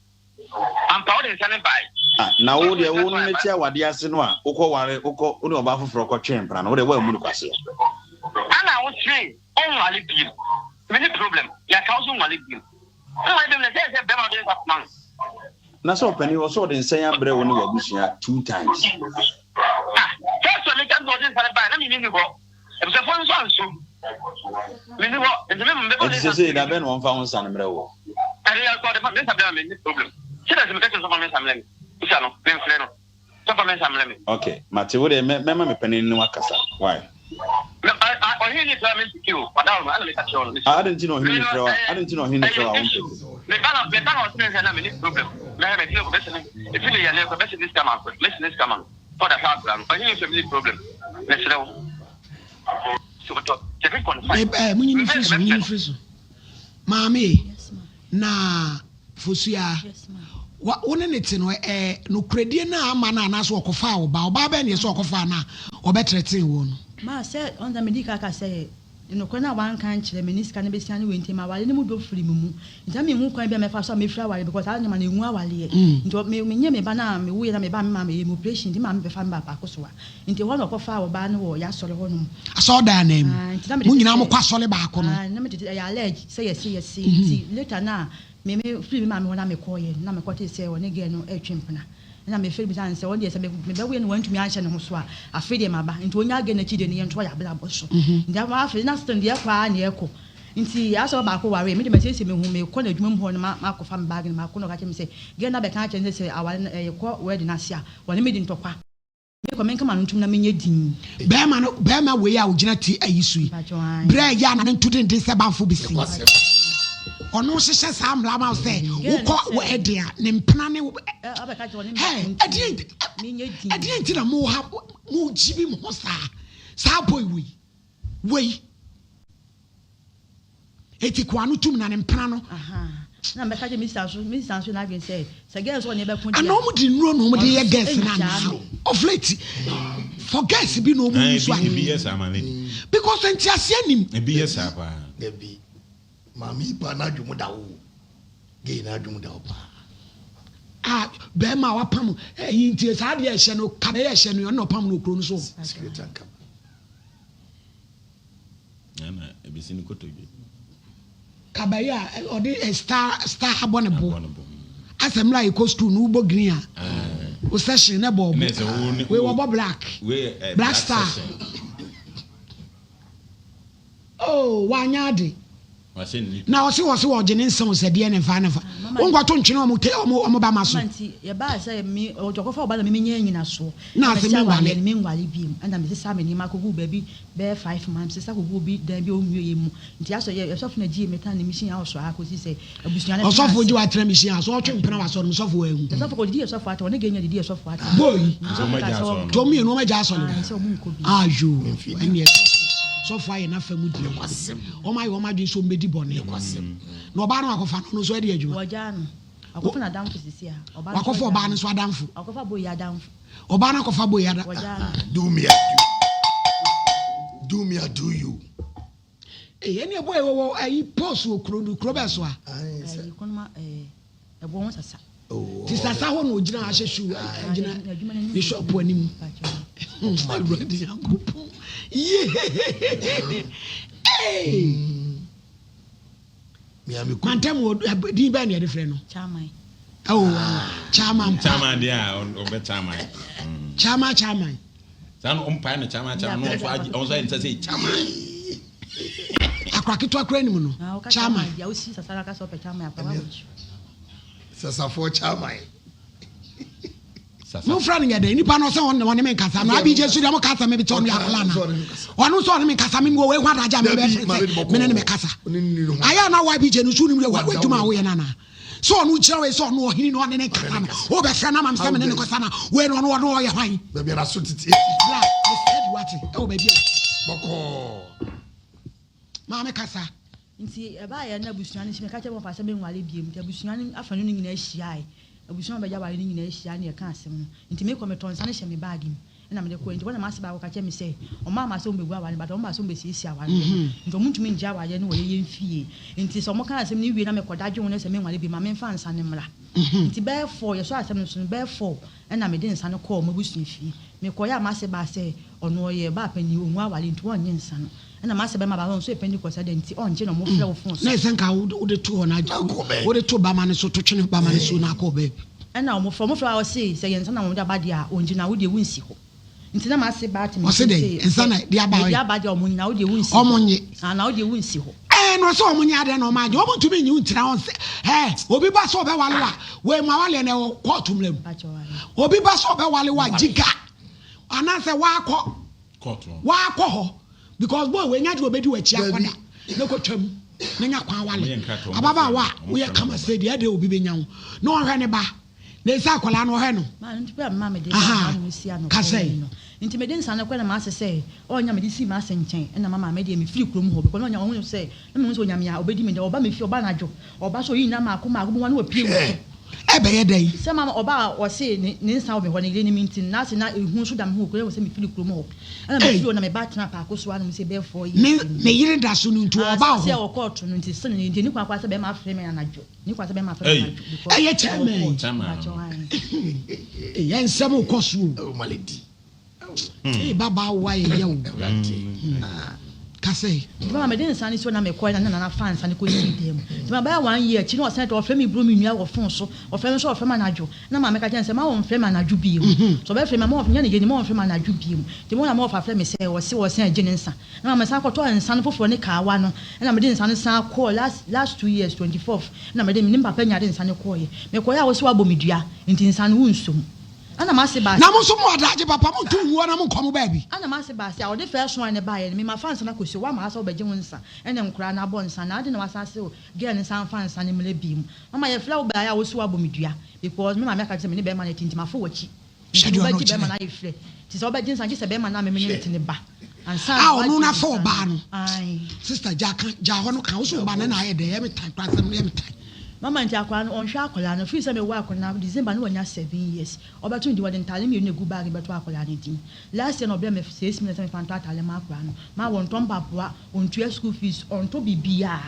I'm proud in standing by.
Now, the only chair what the Asinwa, Oko, Uno Bafu for a chamber, and what they were Munucasia.
And I was saying, oh, my little many problem. Your council, my little. I don't know, of months.
That's all Penny was so in saying, but when you were wishing 2 times.
First one, I can't go in for the band. I mean, you go. It was a phone song, so.
It's say that Ben won't found San Bravo.
And I got a problem. She doesn't make some of them. Usano, Ben Fleno. Some.
Okay, Matthew, would remember me penny in Wakasa. Why?
I hear you tell me to kill, but
I didn't know him. I didn't know him.
The balance is a problem. If you are never better this come out, listen this come on. For the hard plan, I hear it's a big problem. Let's know. So,
Mammy, na Fusia. What one in it no credit na man and as walk of foul, Baba is walk of fana, or better thing one.
Ma said on the medical say, you know, when I one can't the minister can be standing with him, I didn't move free mumu. Tell me who can be my first me flower because I am a new wali. Drop me me banana, me we and me ban mammy, mu patient, him and fan back Akoswa. Into one of a flower ban or Yasol.
I saw that name. Munamo Quasole back on.
I allege, say yes, later now. Me free mammy when I'm a coy, and I'm a quarter say when again no a chimpana. And I'm a fair and say, oh, yes, I went to me answer no swat. I feed him about into when you get a chidden and try a blabosso. There was nothing dear cry near co. In see, I saw about who I made a message to me whom may call a woman who Mark of Fan bag and Marcono got him say, get up a catch and say, I want a court wedding Asia, when I made in Topa. You come on to Namini.
Bama way out, Genati, a issue. Bray Yan and to the Sabafubisi. Ono sese sam lama say wo ko we dia ne mpana ne hey adient na mo ha mo jibi mo sa boy we eti kwa no tum na ne mpana no
na me ka je Mr. So na bin say say girls won e be kun
dia ana mo di nro no mo de ye girls na of late for girls bi no mo nso ani because entiase anim
e bi yes apa e bi Mami pa na dwumu da wo. Ge na dwumu da wo pa.
Ah, be ma wa pam. Ntie sa de ehye no, ka be ehye no, no pam no kro no so.
Secret and come.
Na e bi sini koto bi.
Ka ba ya o de star abonebo. Asem la e ko school no bo green a. O session na bo. We wo bo black.
We
black star. Oh, wanyade. Now see what's watching in some said the end of Vanova. One got to know Mobama.
Your bar say me or Jocko about the Minion in a so.
Nothing
meanwhile beam, and I'm Mrs. Sammy Marco baby, bear 5 months, sister who will be there. You just yourself in a G metan machine also. I could say, a business or soft would you at Tremisi, I saw him pronounce on software. The software dears of what, when again the dears of what.
Boy, told me no my Jason. Ah, you, and yes. So far enough for Mudi. Oh my dream so many bonnet. No banner of a no so idea. You are Jan. I go for a down for this year. I go for banners were down for. I go for boy down. Obana kofa boy ada.
Do me a do you.
Eh, any boy wo post wo kro be so a. Oh. Ti sasa ho no gina ahyesu gina bishop anim. Ready yankopo. Hey. Mantem din ba na defre no.
Chairman.
Oh, chairman.
Chairman dia o be chairman.
Chairman.
San umpa na chairman no so yin say chairman.
Akwakito akra nim no. Chairman.
Ya osi sasa ka so pe chairman akwa.
Sasa for chairman.
No friend ya dey nipa no se won ne me kasa no abi jesu dem kasa me bi ton ya kola na onu so ne me kasa me wo we hwa daja me be me ne me kasa aya na wa bi je no su ni we tuma wo ye na na so onu kira we so onu ohini no ne kasa na wo be fra na mam se me ne kasa na we no no ye hwan
be bi ra so titi
bra the said what e wo be bi
boko
ma me kasa
nti e ba ya na busuan ni me ka che mo pa se me nwale biem te busuan afanu ni nyina hia ai abusuan ba jaba ni nyina hia na e ka asem no nti me kometon sa ne hye me bag mi na me de ko nti wona ma se ba ko ka che me se o ma ma se o mbegu awale ba o ma se o mbesi esi awale nti o muntumi nja awale ne wo ye mfie nti so mo ka asem ni wie na me kodadwe wona se me nwale bi ma me mfa nsa ne mra nti be for ye so asem no so be for na me de nsa ne ko mo busuan fie me ko ya ma se ba se ono ye ba pani onwu awale nti won nye nsa no na ma se be ma ba so e pani ko sa de nti onje no mo fre wo fon so
na senka wo de to na wo de to ba ma ne so to twene ba ma ne so na ko be
na mo fro wa se yensa na mo da ba dia onje na wo de wunsi ho nti na ma se ba ti
me se de ensa na dia ba
dia o mo na wo de wunsi
o mo nye
na wo de wunsi ho
no so o mo nya de no ma je o mo tumi nyi untira on se obi ba so be wale wa we ma wale na court mlem obi ba so be wale wa jiga ana se wa akọ
court
wa akọ ho because boy we nya de obedi wa chi akoda na ko twam na nya kwa wale ababa wa we kama se de ade obi benya wo na o hwe ne ba na isa akola no hwe no
ma nti pe ma me de ma no si ano
kasai
nti me de nsa na kwa na ma se onya me de si ma se nchen na mama me de me firi krom ho because onya wo se na me so onya me ya obedi me de oba me fi oba na dwo oba so yi na ma ko ma go wa na opie wo
ebe ye dai
se mama oba o se ne nsa obe ho ne ile ni minti na se na ehu so dam ho ko se me firi krom ho na me fi o na me ba tena pa ko so ana me se be for yi
me yire da so no ntu oba ho
se o court no nti se ne ni kwa se be ma frame na dwo ni kwa se be ma frame na dwo
eye chairman ye nsem ukosu
o maledi
baba wa ye wo kasei
mama me den sani so na me ko na fans ani ko yi dem ti ma ba 1 year chi no sen to ofre mi bro mi nua wo fon so ofre mi so ofre ma najo na ma me ka chen se ma wo ofre ma najo bi so be ofre ma ofre nya ne geni ma ofre ma najo bi ti mo na ma ofre me se wo sen agene nsa na ma me san ko to nsa no foforo ne ka wa no na me den sani san ko last 2 years 24th na me den mi papa nya den sani ko ye me ko ya wo so abo midua nti nsa no wunsom ana ma se ba
na mo so mo adaje papa mo tu wo na mo komo ba bi
ana ma se ba se o de first one ne ba ye me ma fans na kosi wa ma so be je wonsa ene nkura na bo nsa na ade na wasa se o girl ne san fans ne mele bi mu mama ye fla wo ba ya wo so abo midua because me ma me ka se me ne be ma ne tinti ma fo wachi
shedu no
be ma na ye fle ti so ba je nsa je se be ma na me ne tinti ba ansa
no na fo ba no ai sister ja ho no kan wo so ba na aye de ye me tan kwa sam ye me tan
mama nti akwa on hwa akola no fi se me wa akola December no wonya 7 years obato ndi wode ntale me egu bag beto akola ne din last year no be me 6 minutes me fanto atale ma akwa no ma won ton baboa on tua school fees on to bibia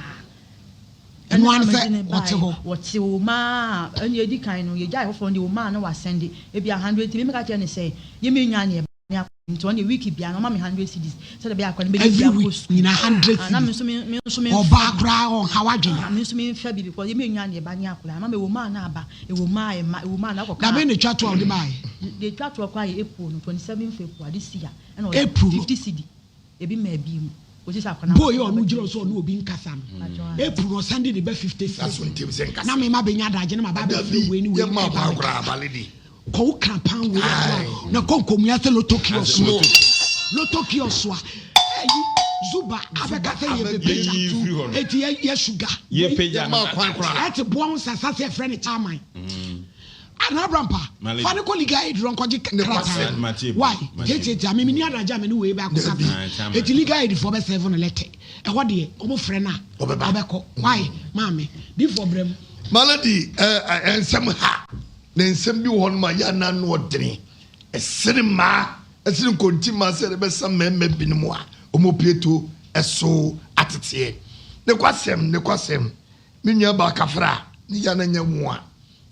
eno an se
wote o ma eni edi kan no ye jai hofo ndi o ma no wa send e bia 100 me ka tell ne say ye me nwa ne nti on the week bia no ma me 100 cedis so be akwa ne be bia
post ni na 100
na me so me
oba kra on hawadwe
me so me fa bi because ye me nwa ne ba ne akwa ma me wo ma na aba e wo ma na akwa
na be ne twa to de bai
de twa to kwa ye April no 27 February this year and
April
50 cedi e bi ma bi mu o ji sa akwa na
boy onu jiro so no obi nkasa no April no Sunday de be 50 cedi na me ma be nya daje na ma ba be free we ni we
ma ba kra baledi
ko kampan we na konkomia se lotokio so zuba abeka se ye bebe eti ye sugar
ye peja
ma kwan kra
eti boon sasa se friend chairman anabrampa fani ko liga aid ron koji krata why eti amemi ni adaja me ni we ba ko kata eti liga aid for be 7 letter e ho de o mo friend na obeko why mama di for brem
maladi ensem ha na nsem bi won ma ya na no odene cinema esini konti ma se be sa meme binimu a omopieto eso atete ne kwasem minua ba kafra ni ya na nyamu a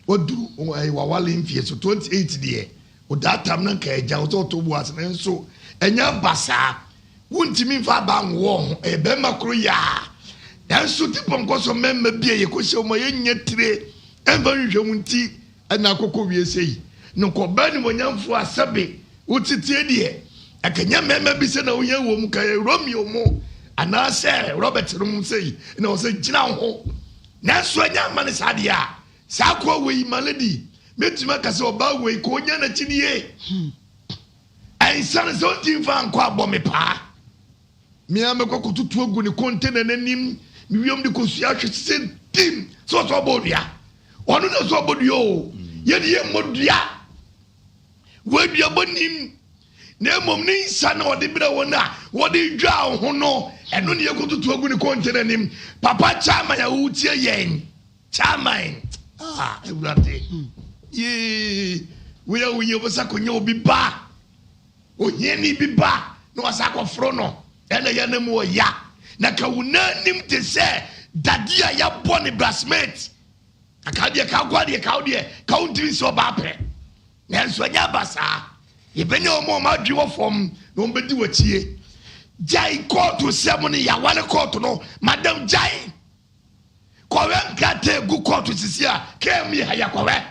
odu wa wale mfie so 28 de o datam na ka eja o to bu ase nso enya basa wuntimi mfa ba nwo ho e be makro ya nso tipo nkoso meme bie ye ko hye mo ye nyetire emba nhwe munti na akoko wie sei no ko ba ni monyamfo asabe utitie de akanya meme bi se na wonya wo mu ka Romeo mo anase Robert rum sei na o se gina ho na so anya mane sadia sakwa we malady metima ka se oba we ko nya na chinie ai san so timfa anko abomi pa mi amekọ kututu ogu ni container nanim mi wiom de kosua hwese tim so bodua onu na so bodua o ye de modua wadua bonim na mom ni nsa na ode bra wona wode dwa ho no eno ne kututu ogu ni container nim papa chama ya utie yen chama ewurade ye we obasa konya obi ba onye ni bi ba no asako fro no ena ya na mu ya na ka wunanim te se dadia ya bone brassmate akade ka gwade ka wode ka untiri so ba pe na nso nya basa ye benye omo ma dwi wo fom no mbedi wachie jai court semoni ya wale court no madam jai kowe nkate gu court sisia kemi haya kowe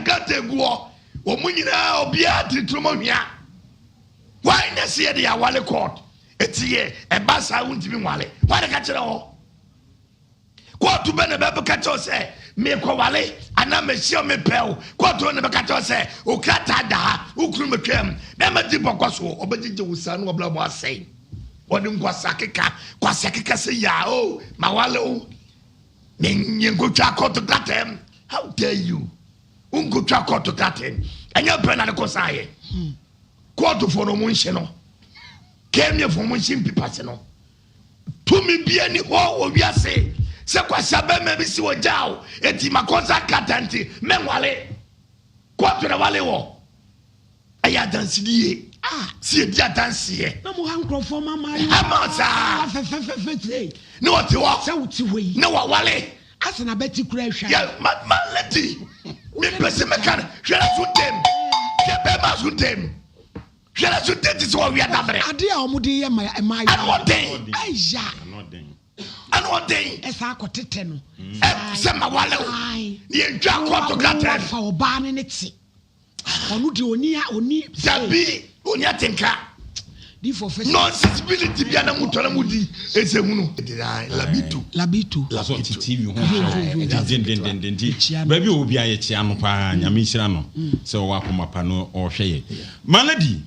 nkate gu o munyina obia tritrumo hwia why na see the ya wale court etie ebasa wuntimi wale wale ka kire ho court be na be ka kire se me ko wale ana me hia me pel court na be ka kire se o kata da ukuru metwam be ma di bokoso obegije wusa no obla mo asai wodi kwasakeka se ya o ma wale o nyengo twa court gatem how dare you ungo twa court gatem anya pena ne ko saye court for no munhye no kemye for munhye mpipase no tumi bia ni ho owiase se kwasa be ma bi si wojao eti makosa katanti menwale court na wale wo aya dansidie si e dia dansie
na mo hankrofo mama
amasa
fefefefete
no what you
se wuti wei
no wa wale
asena beti kura hwa
ya ma lady me pese me kan hwela suntem ke be ma suntem hwela suntem ti so wi adabre
ade a omudi ye ma
anoden
aija
anoden
esa akotete no
se ma wale o ye ntwa kwato katen
fa oba ne ti onu de oni
sabi oni atenka
di for first
non-sensibility bia na mutona mudi ezehunu labitu
so TV ho den baby obi aye chia no pa nyame hira no se wo akoma pa no ohweye maladi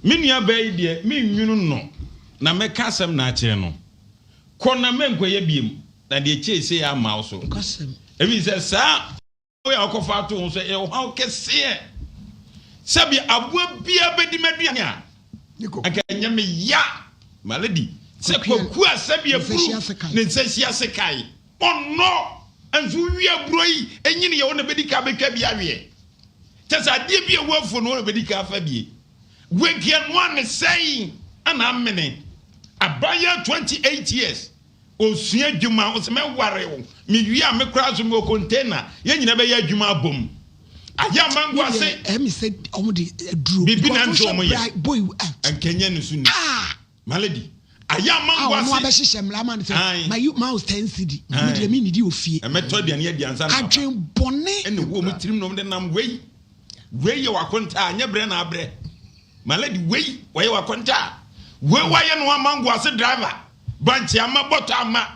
menua bai de menwunu no na meka asem na akire no kona menkoye biem na de chese ya ma so
kasem
ebi se sa wo ya okofa to so e ho kese sabi abua bia bedi maduane a akanya me ya maladi se kwaku asabi afuru ne nsasia sekai onno anzu wi abroi enyine ye wona bedika beka bia we tesa de bia wafu no bedika afa bie wenkia no an sei ana amene abaya 28 years osua djuma oseme ware wo mi wi a me kra so me container ye nyina be ya djuma abom aya mango ase
emi said omudi duro
bibi na nso mo ye
boy
ankenya no suni malady aya mango ase
no abehye mla man say my you mouse 10 cd me de mi nidi ofie
emeto de ne dia ansa
adwen bone
ene wo mu tirim no de nam wei ye wakonta anya bre na abre malady wei ye wakonta wei ye no mango ase driver banchi ama botto ama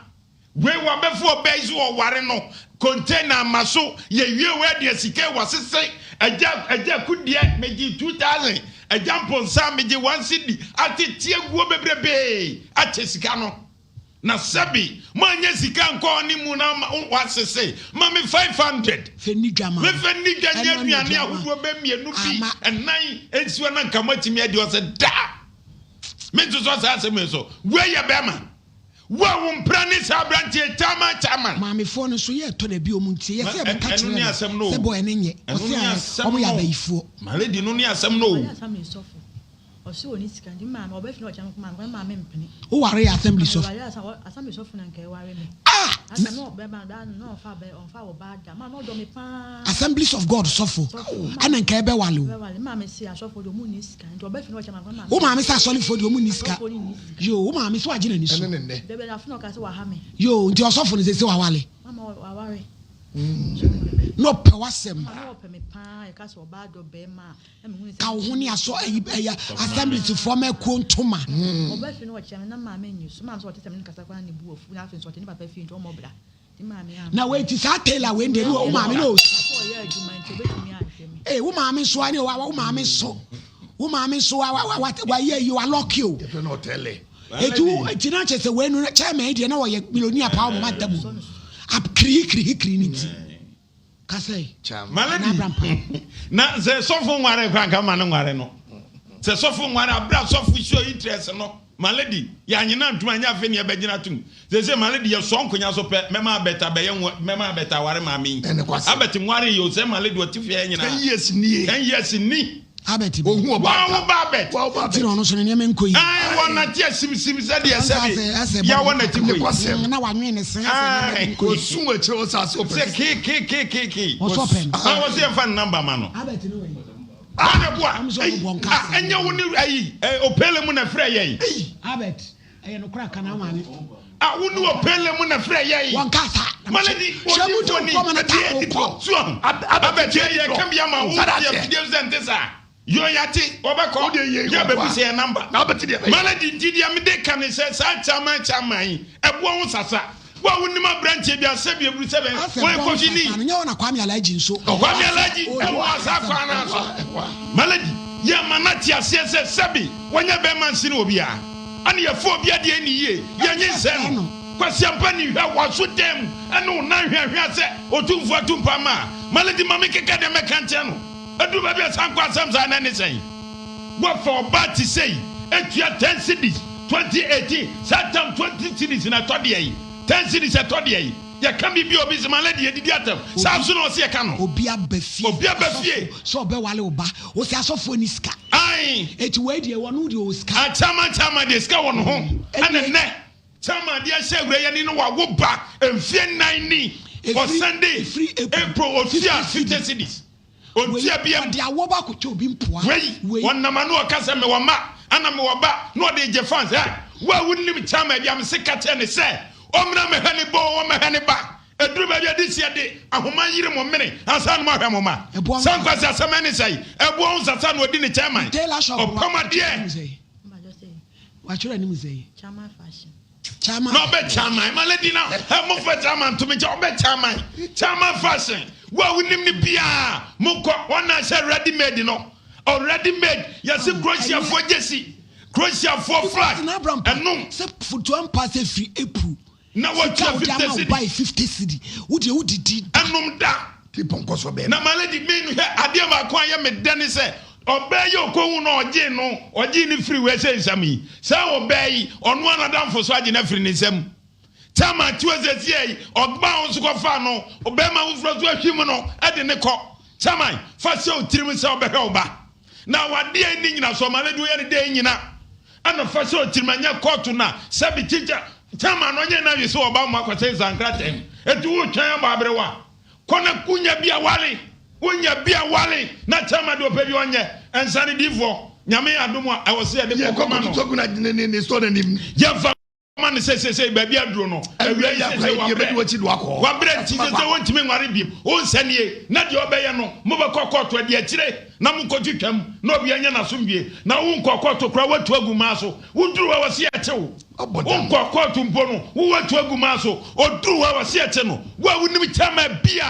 wei wa befo obeizu o ware no container maso ye wie we de sike wasese aja kudie meji 2000 aja ponsa meji 1 cd atitie guo bebrebe ache sika no na sabi manya sika nko ni mu na wasese ma me 500
feni dwama
me feni ganya duane ahodo be mienu bi enan ensuo na nkamati me ade o se da me to so sa se me so we ye be ma wa wo mprani sa brantie chama
maame fo no so ye to na bi omuntie ye se be ka
enu ni asem no
se boy ne nye o se omo ya bayifo
malady no ni asem no
Osi oni sika ndi mama obefi no chama mama mpene.
O ware assembly so.
Assembly so funa nke ware me. Asa no be ma da no fa be on fa wo ba da. Ma no do me pa.
Assemblies of God sofo. Ana nke ebe wale o.
Be wale mama si asofo do mu ni sika. Ndi obefi no chama mama.
O mama sa asoli fo do mu ni sika. Yo, o mama so agina ni so.
Be be da funa ka se wa ha me.
Yo, ndi osofo no se wa wale.
Mama wa ware.
No pe wasem.
No pe me pa e ka so ba do be ma.
Ka ho ni aso assemblies for me kontoma.
Obefi no chama na mama nyi so mama so tete me kasa kwa na bu ofu na afi so tete ni papa fi nto mo bra. Di mama ya.
Na wait sa tailor we nderi o mama no. Eh, wo mama so ani wo mama so. Wo mama so wa ye you are lucky o.
If you not tell it.
Etu na chese we no chairman de na wo ye millionaire pa wo mama tabu. Up kri niti kasai
malady na ze sofo nware kwanka ma no nware no ze sofo nware abra sofo show interest no malady ya nyina ntuma nya fe ne e bagina tum ze malady ye so nkonya so pe mema beta be ye mema beta ware ma mi abeti nware yo ze malady otifi ye nyina 10 years ni
abeti
ohu
ba babet
ti no so ne me nkoyi
ai wona ti sim se de se ya wona ti koyi
na wa nwe ne sen
ko sumo che o sa so
se ki
o so pen
ah o se fan number ma no
abeti no we
ana boa enya woni ayi opele mu na frɛ yɛn
abeti ɛyɛ no kura kana ma ne
woni opele mu na frɛ yɛn
won kasa
malady
shamu to ko na ta ko
so abeti yɛ kam ya ma wo ya video sent sa yo yati obeko ya be bise number
na beti de
malady ndidia me de kan se sa chama ebo ho sasa wa wonima branch bia se bia bru 7 we ko fini
nya wona kwame alaji nso
kwame alaji e wa sa kwa na so malady ya manati ase se sebi wonya be man sini obi a ani ya fo bia de ani ye ya nyi se no kwasi ampa ni hwa wa so dem anu na hwa se otumfo atumpa ma malady mama keka de mekante no adu ba bia sankwa samsa na ne sen wo for bat say etua 10 cities 2018 satam 20 cities na to de yi 10 cities to de yi ya kan bi obi se malady edidi atam samso na o se ka no
obi abafie so obe wale oba o se asofo ni ska
ai
eti we de wonu de o ska
chama de ska won ho ana ne chama de ahegure ye ni no wa wo ba emfie 9 ni for Sunday April ofia 50 cities otia bia
de awoba ko che obi mpoa
we wonama no okasa me wama ana me woba no de je fans wa wunnim chama bia me sekate ne se omna me hani bo o me hani ba eduru ba bia disia de ahoma yire mo mene ansa no ma hwa mo ma sankwase asema ne sai ebu on sasa no odi ne chairman opama de
wa chura ni muzei
chama fashion
chama
no be chama malady na mo fa chama to me chama fashion wa wunnim ni bia mo ko wona say ready made no already made yes Croatia for Jesse Croatia for flag
and se football pass free April
na what
50 cedi wudi di
anum da
tipon so be
na malady me ade ma ko anya me dani se obey okohu na oje ni free we say nsami say obey onu anadamfo so age na free ni nsam chama tuweze tie ogba on so ko fa no obey ma wo fro so ahwim no e de ne ko chama fa se otirim se obehwe oba na wade ani nyina so malady wo ye ne de nyina ana fa se otirim anya court na sabi teacher chama no nye na wi so oba mo akwase zankratem etu wo twan ba abrewa kona kunya bia wale wonya bia wale na chama de opebi onye ensani divo nyame adomu a wo se de ko ma no
to kuna ni so na nim
ya fa man say ba bia duro no
awia ya kwa ye be wachi do akọ
wa bre ti se wontimi nware biem o nsanie na de obeye no mo be kokoto de akire na mo kodwitwam na obi anya na sombie na wo nkokoto kra watu aguma so wo duro wa wase achewo wo nkokoto mpo no wo watu aguma so o duro wa wase ache no wo awunim chama bia